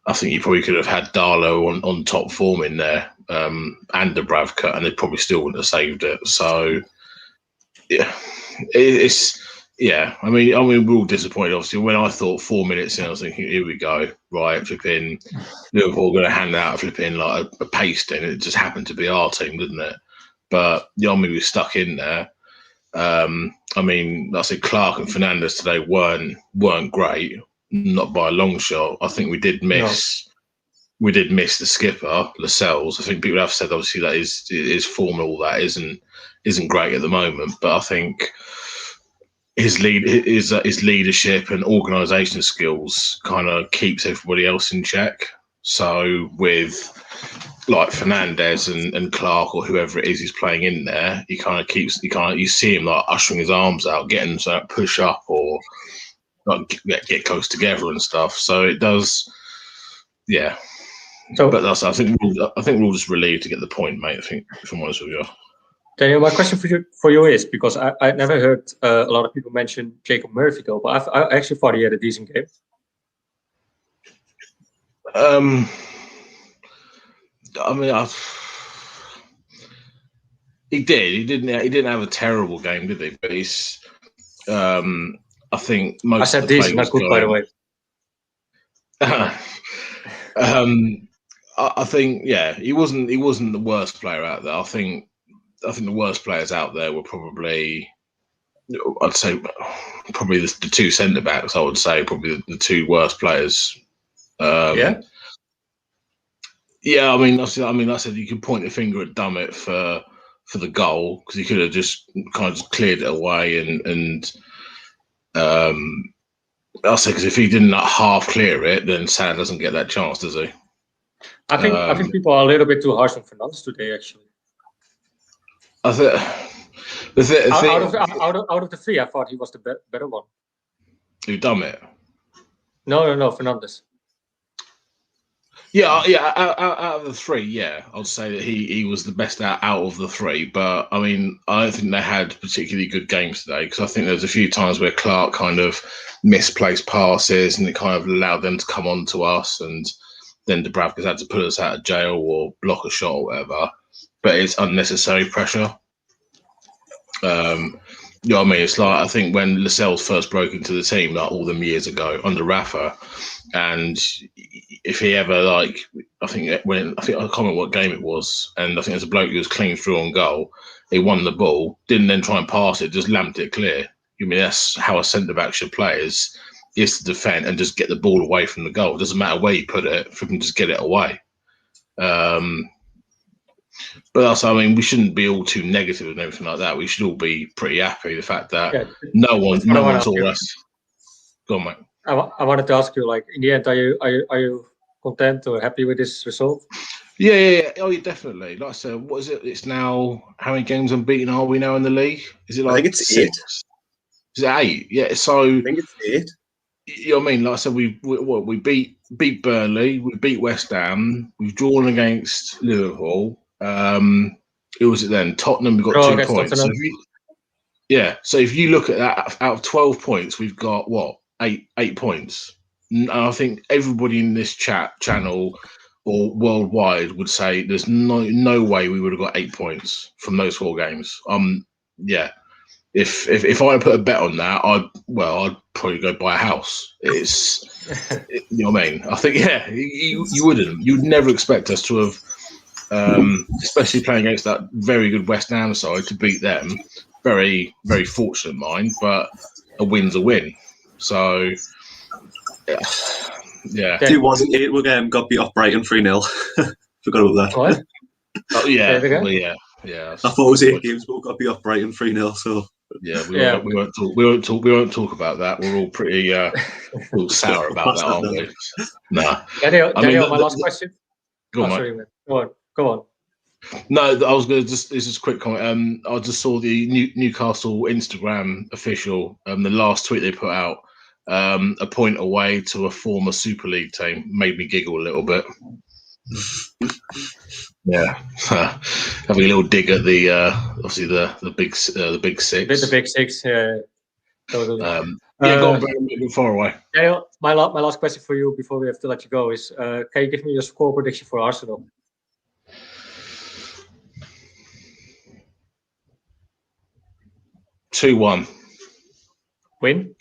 I think you probably could have had Darlow on top form in there and Dubravka, and they probably still wouldn't have saved it. So, yeah, I mean, we're all disappointed. Obviously, when I thought 4 minutes in, I was thinking, here we go, right? Flipping Liverpool going to hand out flipping like a pasting. It just happened to be our team, didn't it? But we were stuck in there. I mean, like I said, Clark and Fernandes today weren't great, not by a long shot. I think we did miss the skipper, Lascelles. I think people have said obviously that his form and all that isn't great at the moment, but I think his leadership and organisation skills kind of keeps everybody else in check. So with like Fernandes and Clark or whoever it is he's playing in there, you see him like ushering his arms out, getting to push up or like get close together and stuff. So it does, yeah. So, but I think we're all just relieved to get the point, mate. I think, if I'm honest with you. Daniel, my question for you is, because I never heard a lot of people mention Jacob Murphy though, but I actually thought he had a decent game. I mean, he did. He didn't have a terrible game, did he? But he's. I think most. I said decent, not good, by the way. I think he wasn't the worst player out there. I think the worst players out there were probably, I'd say, probably the two centre backs. I would say probably the two worst players. Yeah. I mean, like I said, you could point the finger at Dummett for the goal because he could have just kind of just cleared it away and I'll say because if he didn't half clear it, then Salah doesn't get that chance, does he? I think people are a little bit too harsh on Fernandes today. Actually, I think out of the three, I thought he was the better one. Who Dummett? No, Fernandes. Yeah. Out of the three, I'd say that he was the best out of the three. But I mean, I don't think they had particularly good games today because I think there was a few times where Clark kind of misplaced passes and it kind of allowed them to come on to us, and then Dubravka's had to put us out of jail or block a shot or whatever. But it's unnecessary pressure. You know what I mean? It's like I think when Lascelles first broke into the team, like all them years ago under Rafa, and if he ever I can't remember what game it was, and I think there's a bloke who was clean through on goal. He won the ball, didn't then try and pass it, just lamped it clear. I mean, that's how a centre back should play: is to defend and just get the ball away from the goal. It doesn't matter where you put it, if we can just get it away. But also, I mean, we shouldn't be all too negative and everything like that. We should all be pretty happy the fact that no one told us. Go on, mate. I wanted to ask you, like, in the end, are you content or happy with this result? Yeah. Oh, yeah, definitely. Like I said, what is it? It's now, how many games unbeaten are we now in the league? Is it like I think it's 6? Is it 8? Yeah. So I think it's 8. You know what I mean? Like I said, we beat Burnley, we beat West Ham, we've drawn against Liverpool. Who was it then? Tottenham. We got 2 points. So if you look at that, out of 12 points, we've got what 8 points. And I think everybody in this channel or worldwide would say there's no way we would have got 8 points from those 4 games. If I put a bet on that, I'd probably go buy a house. It's you know what I mean. I think you wouldn't. You'd never expect us to have. Especially playing against that very good West Ham side, to beat them. Very, very fortunate, mind, but a win's a win. So, yeah. 2-1. We got beat off Brighton 3-0. Forgot about that. What? Oh, yeah. Well, yeah. I thought it was 8 games, but we got beat off Brighton 3-0. So we won't talk about that. We're all pretty all sour about that, aren't we? Nah. Daniel, my last question. Go on. Go on. No, I was going to this is a quick comment. I just saw the Newcastle Instagram official, the last tweet they put out, a point away to a former Super League team. Made me giggle a little bit. Yeah, having a little dig at the obviously the big six. The big six. Totally. Go on, a bit far away. Daniel, my last question for you before we have to let you go is: can you give me your score prediction for Arsenal? 2-1. Win?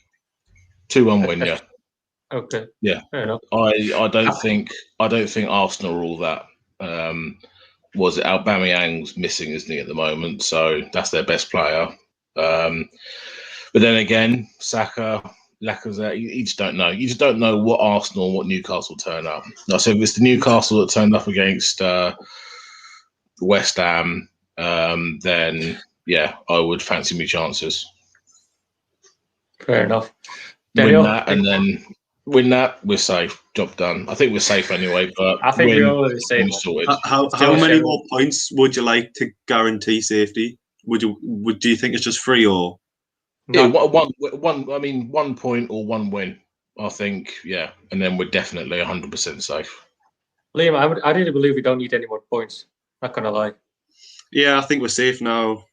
2-1 win, yeah. Okay. Yeah. Fair enough. I don't think Arsenal are all that. Was it Aubameyang's missing, isn't he, at the moment? So that's their best player. But then again, Saka, Lacazette, you just don't know. You just don't know what Arsenal, what Newcastle turn up. So if it's the Newcastle that turned up against West Ham, then yeah, I would fancy me chances. Fair enough. Daniel, win that, we're safe. Job done. I think we're safe anyway, but I think we're already safe. How many more points would you like to guarantee safety? Do you think it's just 3 or? Yeah, one. I mean, 1 point or 1 win. I think, yeah, and then we're definitely 100% safe. Liam, I really believe we don't need any more points. Not gonna lie. Yeah, I think we're safe now.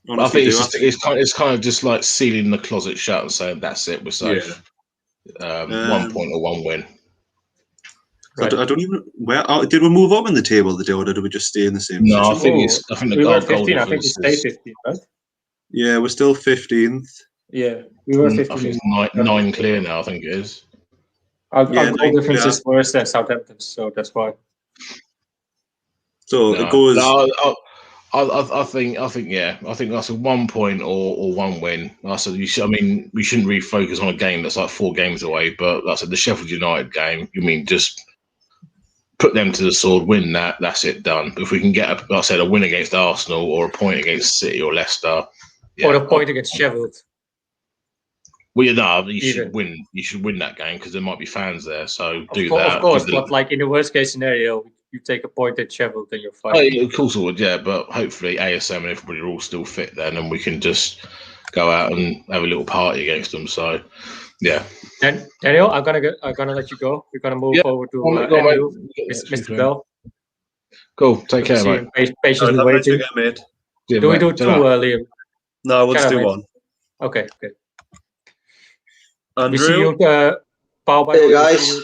Honestly, I think it's kind of just like sealing the closet shut and saying that's it, we're safe. Yeah. 1 point or 1 win. Right. I don't even. Did we move up in the table or did we just stay in the same? No, position? I think we were 15. I think we stay 15, right? Yeah, we're still 15th. Yeah, we were 15th. I think it's nine clear now. I think it is. Our goal difference is worse than Southampton's, so that's why. So it goes. I think that's a 1 point or one win. I mean, we shouldn't really focus on a game that's like 4 games away. But like I said, the Sheffield United game, you mean just put them to the sword, win that. That's it, done. If we can get, like I said, a win against Arsenal or a point against City or Leicester, or a point against Sheffield. Well, you should win. You should win that game because there might be fans there. So that. Of course, but like in the worst case scenario, you take a point at Sheffield, then you're fine. Oh, yeah, of course I would, yeah. But hopefully ASM and everybody are all still fit then, and we can just go out and have a little party against them. So, yeah. And Daniel, I'm gonna let you go. We're gonna move forward to Mr. Bell. Cool. Take care, mate. Patiently waiting. Mate. Do we do 2, Liam? No, we'll just do 1. Okay. Andrew? We see you, hey guys.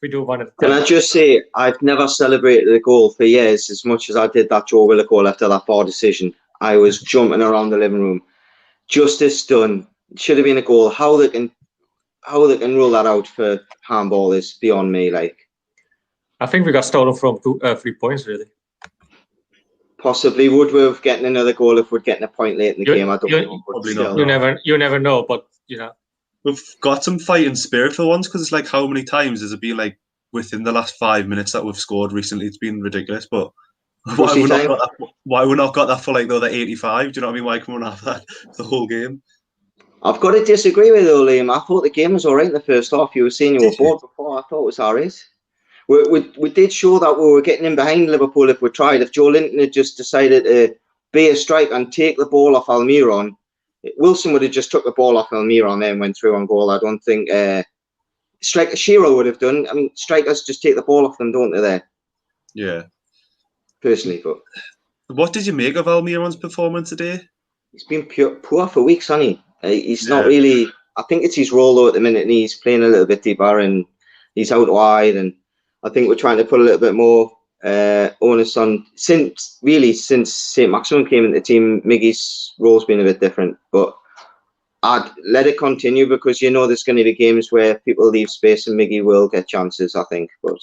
We do 1 at a time. Can I just say, I've never celebrated a goal for years as much as I did that Joe Willock goal after that VAR decision. I was jumping around the living room. Justice done. It should have been a goal. How they can rule that out for handball is beyond me. Like, I think we got stolen from 3 points, really. Possibly would we have getting another goal if we're getting a point late in the game? I don't know. Probably not. You never know, but you know. We've got some fighting spirit for once, because it's like, how many times has it been like within the last 5 minutes that we've scored recently? It's been ridiculous, but why we not got that for like the other 85? Do you know what I mean? Why can we not have that the whole game? I've got to disagree with you, Liam. I thought the game was all right in the first half. You were saying you were bored before. I thought it was all right. We did show that we were getting in behind Liverpool if we tried. If Joe Linton had just decided to be a striker and take the ball off Almiron, Wilson would have just took the ball off Almiron and went through on goal. I don't think striker Shearer would have done. I mean, strikers just take the ball off them, don't they? There. Yeah. Personally, but what did you make of Almiron's performance today? He's been poor for weeks, hasn't he? He's not really. I think it's his role though at the minute, and he's playing a little bit deeper and he's out wide, and I think we're trying to put a little bit more onus on since Saint-Maximin came into the team. Miggy's role's been a bit different, but I'd let it continue because you know there's going to be games where people leave space and Miggy will get chances, I think. But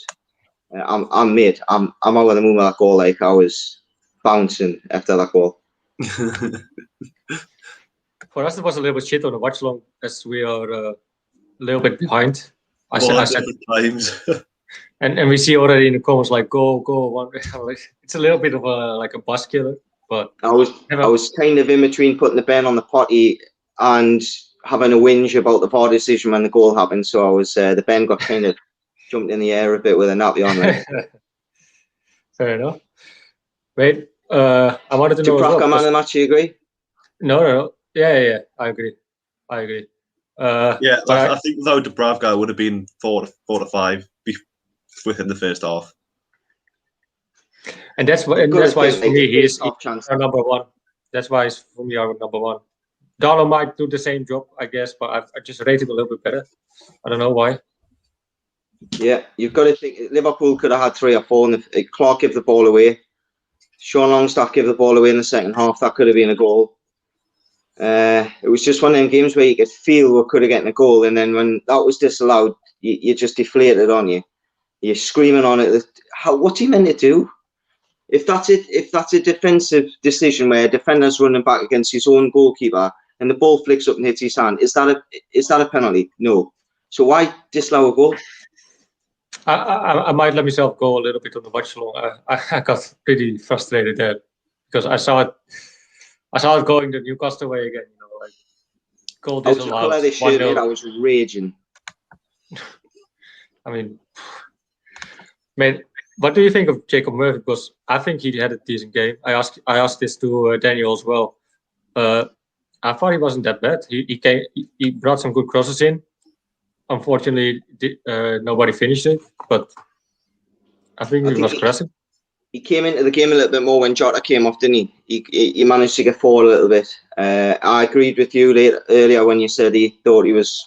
I'm out of the moon with that goal. Like, I was bouncing after that goal. For us, it was a little bit shit on the watch long as we are a little bit behind. I said times. And we see already in the comments like go one. It's a little bit of a bus killer, but I was kind of in between putting the Ben on the potty and having a whinge about the VAR decision when the goal happened. So I was the Ben got kind of jumped in the air a bit with a nappy on there. Fair enough. Wait, I wanted to know. Dubravka man of the match, you agree? No. Yeah. I agree. I think without Dubravka, it would have been 4 to 5 within the first half. And that's why for me he is our number 1. That's why he's for me our number 1. Darlow might do the same job, I guess, but I just rate him a little bit better. I don't know why. Yeah, you've got to think Liverpool could have had 3 or 4, and if Clark gave the ball away, Sean Longstaff gave the ball away in the second half, that could have been a goal. It was just one of them games where you could feel we could have gotten a goal, and then when that was disallowed, you just deflated, on you. You're screaming on it. What's he meant to do? If that's a defensive decision where a defender's running back against his own goalkeeper and the ball flicks up and hits his hand, is that a penalty? No. So why disallow a goal? I might let myself go a little bit on the watch long. I got pretty frustrated there because I saw it going the Newcastle way again. You know, like goal disallowed. I was raging. I mean, mate, what do you think of Jacob Murphy? Because I think he had a decent game. I asked this to Daniel as well. I thought he wasn't that bad. He brought some good crosses in. Unfortunately, nobody finished it, but I think it was impressive. He came into the game a little bit more when Jota came off, didn't he? He managed to get forward a little bit. I agreed with you earlier when you said he thought he was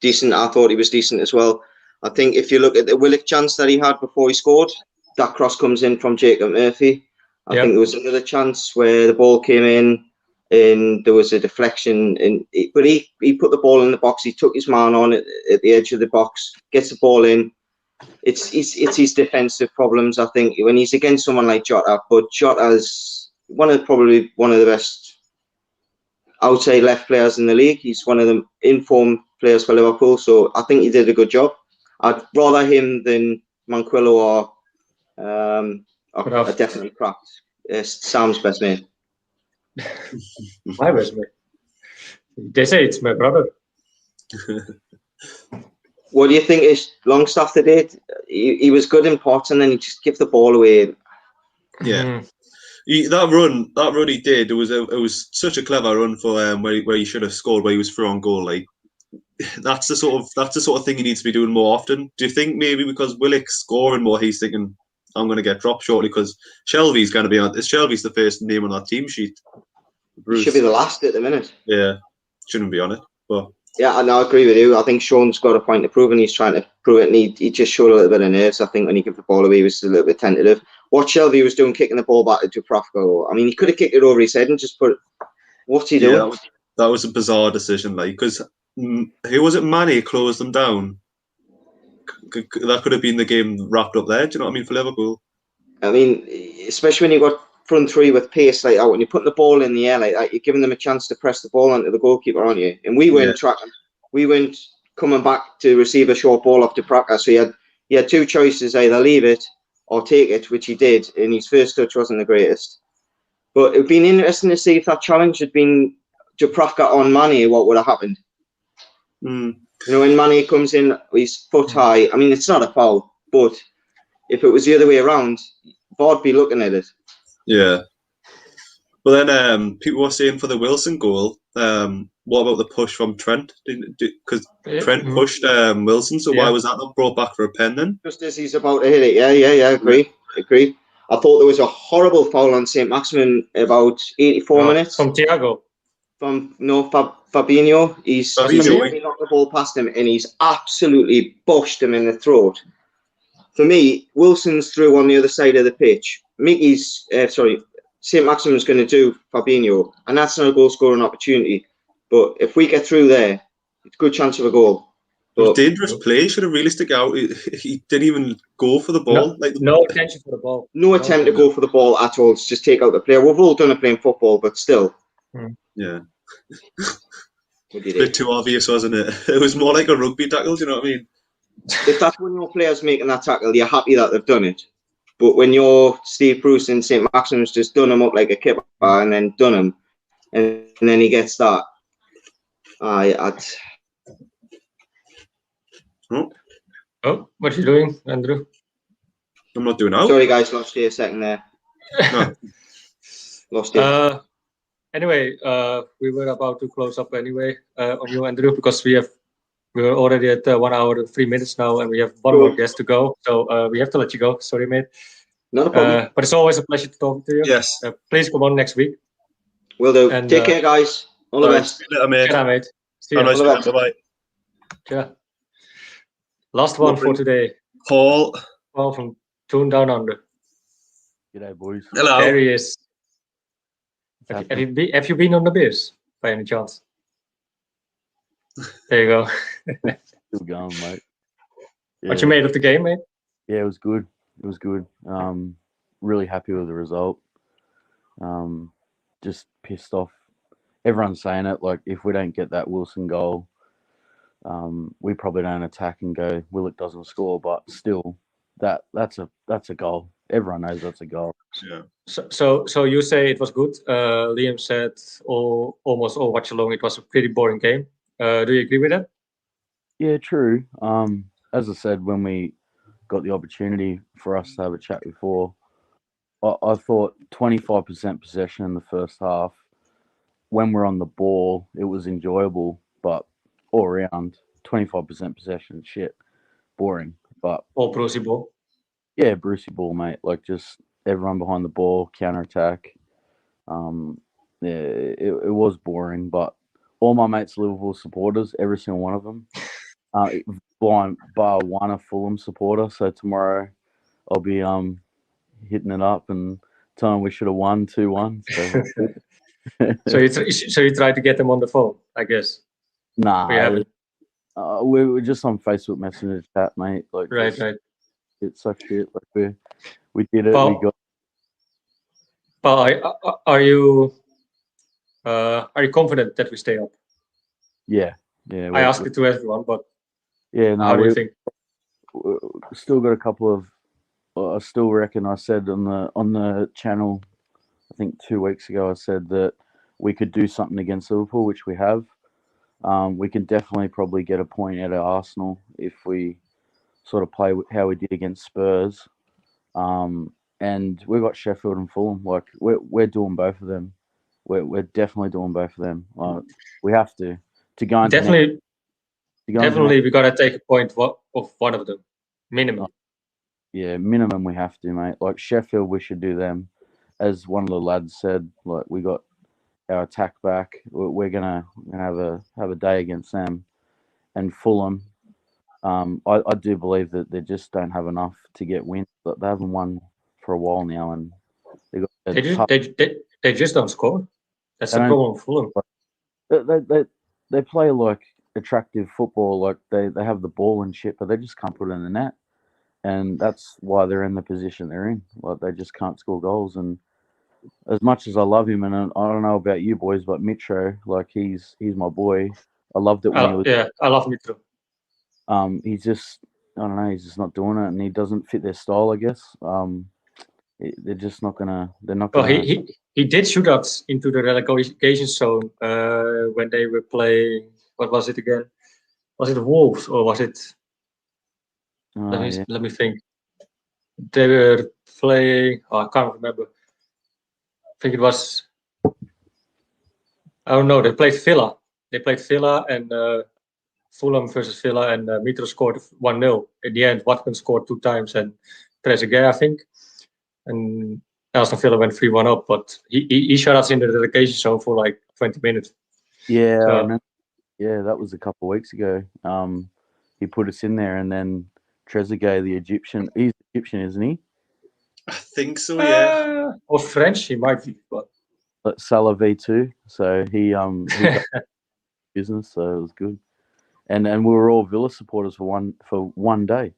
decent. I thought he was decent as well. I think if you look at the Willock chance that he had before he scored, that cross comes in from Jacob Murphy. I think there was another chance where the ball came in. and there was a deflection, but he put the ball in the box. He took his man on at the edge of the box, gets the ball in. It's his defensive problems, I think, when he's against someone like Jota. But Jota's probably one of the best outside left players in the league. He's one of the informed players for Liverpool, so I think he did a good job. I'd rather him than Manquillo or definitely cracked. Sam's best mate. My best mate. They say it's my brother. What do you think is Longstaff today? He was good in parts, and then he just gave the ball away. Yeah, that run he did. It was such a clever run for where he should have scored, where he was through on goal. Like that's the sort of thing he needs to be doing more often. Do you think maybe because Willock's scoring more, he's thinking I'm going to get dropped shortly because Shelby's going to be on? Shelby's the first name on that team sheet. Bruce. Should be the last at the minute. Yeah, shouldn't be on it, but. Yeah, I agree with you. I think Sean's got a point to prove, and he's trying to prove it, and he just showed a little bit of nerves. I think when he gave the ball away, he was a little bit tentative. What Shelby was doing, kicking the ball back to Dubravka, I mean, he could have kicked it over his head and just put. What's he doing? Yeah, that was a bizarre decision, like, because who was it? Mane closed them down. That could have been the game wrapped up there. Do you know what I mean, for Liverpool? I mean, especially when you got front three with pace like that, when you're putting the ball in the air like that, you're giving them a chance to press the ball onto the goalkeeper, aren't you? And we weren't tracking. We weren't coming back to receive a short ball off Dubravka, so he had two choices: either leave it or take it, which he did. And his first touch wasn't the greatest. But it would be interesting to see if that challenge had been Dubravka on Mane, what would have happened? You know, when Mane comes in, he's foot high. I mean, it's not a foul, but if it was the other way around, VAR would be looking at it. Yeah. But then people were saying for the Wilson goal, what about the push from Trent? Because Trent pushed Wilson, so why was that not brought back for a pen then? Just as he's about to hit it. Yeah, agree. I thought there was a horrible foul on Saint-Maximin about 84 minutes. From Thiago? Fabinho. He knocked the ball past him, and he's absolutely boshed him in the throat. For me, Wilson's through on the other side of the pitch. Saint-Maximin's going to do Fabinho, and that's not a goal-scoring opportunity. But if we get through there, it's a good chance of a goal. But dangerous play. He should have really stuck out. He didn't even go for the ball. No attention for the ball. No attempt to go for the ball at all. It's just take out the player. We've all done it playing football, but still. Yeah. A bit too obvious, wasn't it? It was more like a rugby tackle, do you know what I mean? If that's when your player's making that tackle, you're happy that they've done it. But when you're Steve Bruce and Saint-Maximin's just done him up like a kipper and then done him, and then he gets that. Oh, what are you doing, Andrew? I'm not doing out. Sorry, guys, lost you a second there. No. Lost you. Anyway, we were about to close up anyway on you, Andrew, because we were already at 1 hour and 3 minutes now, and we have one more guest to go. So we have to let you go. Sorry, mate. Not a problem. But it's always a pleasure to talk to you. Yes. Please come on next week. Will do. And, take care, guys. All the best. Mate. See you. Bye-bye. Yeah. Last one for today. Paul from Toon Down Under. G'day, boys. Hello. There he is. Have you been on the beers by any chance? There you go. Still going, mate. Yeah. What you made of the game, mate? Yeah, it was good. It was good. Really happy with the result. Just pissed off. Everyone's saying it, like, if we don't get that Wilson goal, we probably don't attack and go, Willock doesn't score, but still, that's a goal. Everyone knows that's a goal. Yeah. So you say it was good. Liam said almost all watch along. It was a pretty boring game. Do you agree with that? Yeah, true. As I said, when we got the opportunity for us to have a chat before, I thought 25% possession in the first half. When we're on the ball, it was enjoyable, but all around 25% possession, shit, boring. But all Brucey ball. Yeah, Brucey ball, mate. Like just everyone behind the ball, counter attack. Yeah, it was boring, but all my mates, Liverpool supporters, every single one of them, bar one a Fulham supporter. So tomorrow, I'll be hitting it up and telling them we should have won 2-1. So So you try to get them on the phone, I guess. Nah, We haven't. we were just on Facebook Messenger chat, mate. Like, Right. It's so shit. Like we did it. But, we got. But are you confident that we stay up? Yeah. I asked it to everyone, but yeah, no. How do you think? We still got a couple of. I still reckon I said on the channel, I think 2 weeks ago, I said that we could do something against Liverpool, which we have. We can definitely probably get a point out of Arsenal if we sort of play how we did against Spurs. And we've got Sheffield and Fulham. Like we're doing both of them. We're definitely doing both of them. We have to go into definitely we gotta take a point of one of them minimum. Yeah, minimum we have to, mate. Like Sheffield, we should do them. As one of the lads said, like we got our attack back. We're gonna have a day against them, and Fulham. I do believe that they just don't have enough to get wins. But they haven't won for a while now, and they just don't score. That's the problem with Fulham. They play like attractive football, like they have the ball and shit, but they just can't put it in the net, and that's why they're in the position they're in. Like they just can't score goals. And as much as I love him, and I don't know about you boys, but Mitro, like he's my boy. I loved it when he was. Yeah, I love Mitro. He's just, I don't know, he's just not doing it, and he doesn't fit their style, I guess. They're just not gonna. They're not gonna. Well, he did shootouts into the relegation zone when they were playing. What was it again? Was it the Wolves or was it? Let me think. They were playing. I can't remember. I think it was. I don't know. They played Villa. And Fulham versus Villa, and Mitro scored 1-0. In the end, Watkins scored 2 times and Trezeguet, I think. And Aston Villa went 3-1 up, but he shot us in the relegation zone for like 20 minutes. Yeah, I remember. Yeah, that was a couple of weeks ago. He put us in there, and then Trezeguet, the Egyptian, he's Egyptian, isn't he? I think so, yeah. Or French, he might be, but Salah V2. So he got business, so it was good. And we were all Villa supporters for one day.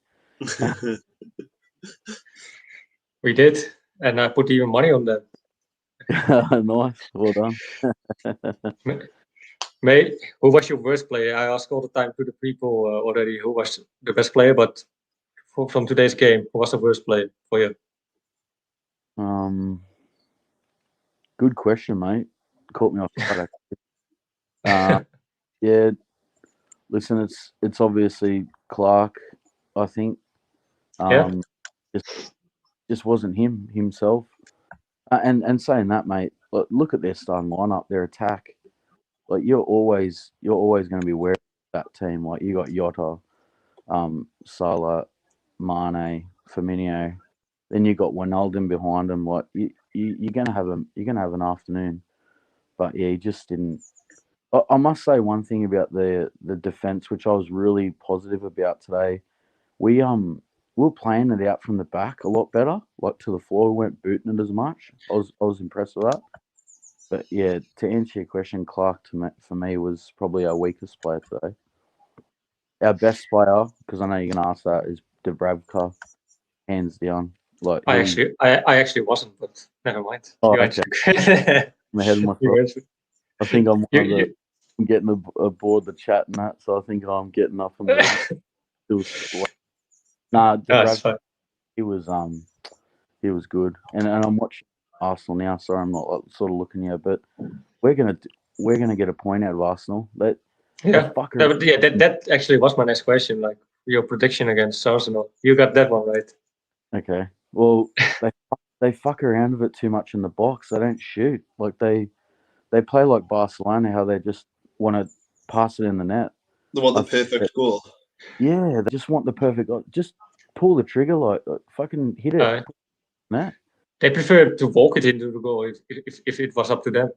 We did, and I put even money on them. Nice, well done. Mate, who was your worst player? I ask all the time to the people already who was the best player, but from today's game, who was the worst player for you? Good question, mate. Caught me off guard. Yeah. Listen, it's obviously Clark, I think. Just wasn't himself. And saying that, mate, look at their starting lineup, their attack. Like you're always going to be wary of that team. Like you got Jota, Salah, Mane, Firmino. Then you got Wijnaldum behind him. Like you're gonna have an afternoon. But yeah, he just didn't. I must say one thing about the defense, which I was really positive about today. We were playing it out from the back a lot better, like to the floor. We weren't booting it as much. I was impressed with that. But yeah, to answer your question, Clark for me was probably our weakest player today. Our best player, because I know you're gonna ask that, is Dubravka, hands down. Like I actually wasn't, but never mind. Oh, okay. I'm ahead of myself. I think I'm getting aboard the chat and that, so I think I'm getting up and Dubravka, he was good, and I'm watching Arsenal now. Sorry, I'm not sort of looking here, but we're gonna get a point out of Arsenal. That actually was my next question. Like your prediction against Arsenal, you got that one right. Okay. Well, they fuck around with it too much in the box. They don't shoot. Like they play like Barcelona, how they just want to pass it in the net. They want the perfect goal. Yeah, they just want the perfect goal. Just pull the trigger, like fucking hit it. Net. They prefer to walk it into the goal if it was up to them.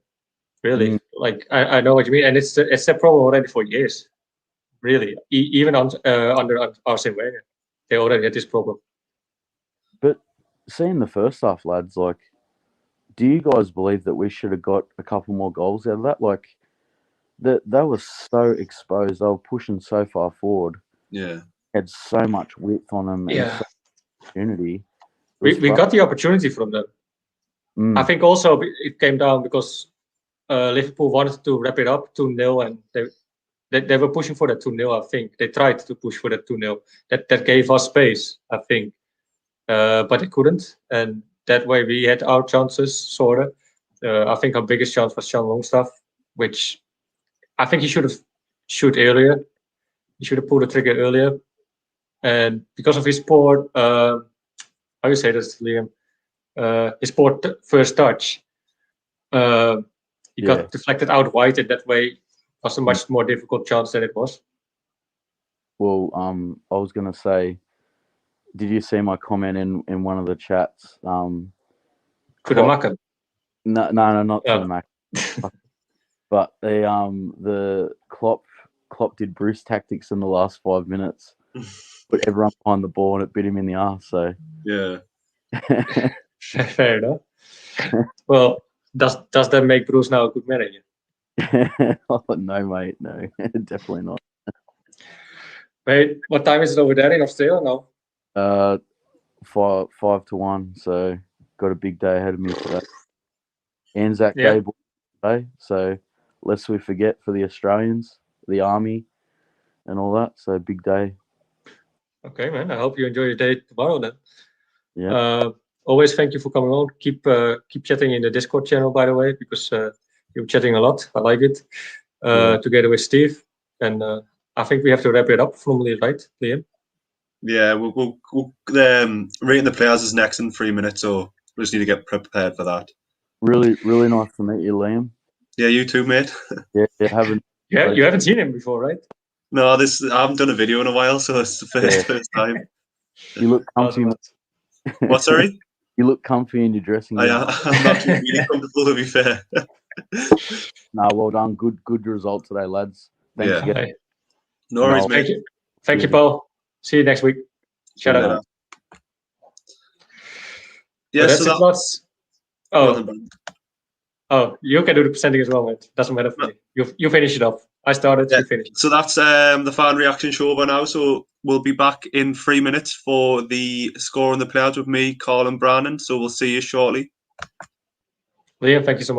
Really, like I know what you mean, and it's a problem already for years. Really, even under Arsene Wenger, they already had this problem. But seeing the first half, lads, like do you guys believe that we should have got a couple more goals out of that? Like, they were so exposed. They were pushing so far forward. Yeah. Had so much width on them and Yeah. so much opportunity. We got the opportunity from them. I think also it came down because Liverpool wanted to wrap it up 2-0, and they were pushing for that 2-0. I think they tried to push for that 2-0. That gave us space, I think, but they couldn't, and that way we had our chances, sort of. I think our biggest chance was Sean Longstaff, which I think he should have shot earlier. He should have pulled the trigger earlier, and because of his poor, how you say this, Liam? His poor first touch. He got deflected out wide, and that way was a much more difficult chance than it was. Well, I was going to say, did you see my comment in one of the chats? To the Macken? No, not to the Macken. But the Klopp did Bruce tactics in the last 5 minutes. Put everyone behind the ball and it bit him in the arse. So yeah. Fair enough. Well, does that make Bruce now a good manager? Oh, no, mate, no, definitely not. Mate, what time is it over there in Australia now? 5 to 1. So got a big day ahead of me today. Anzac Day today. So lest we forget for the Australians, the army, and all that. So big day. Okay, man. I hope you enjoy your day tomorrow then. Yeah. Always thank you for coming on. Keep chatting in the Discord channel, by the way, because you're chatting a lot. I like it. Together with Steve, and I think we have to wrap it up formally, right, Liam? Yeah, we'll rating the players is next in 3 minutes, so we just need to get prepared for that. Really, really nice to meet you, Liam. Yeah, you too, mate. Yeah, you haven't seen him before, right? No, I haven't done a video in a while, so it's the first time. You look comfy. What, sorry? You look comfy in your dressing gown. I'm not really comfortable, to be fair. No, well done. Good result today, lads. Thanks again. Okay. No worries, mate. Thank you, Paul. See you next week. Shout out. Yeah, so that's Oh, you can do the presenting as well, mate. Doesn't matter for me. You finish it off. I started, you finish. So that's the fan reaction show over now. So we'll be back in 3 minutes for the score and the players with me, Carl and Brandon. So we'll see you shortly. Liam, thank you so much.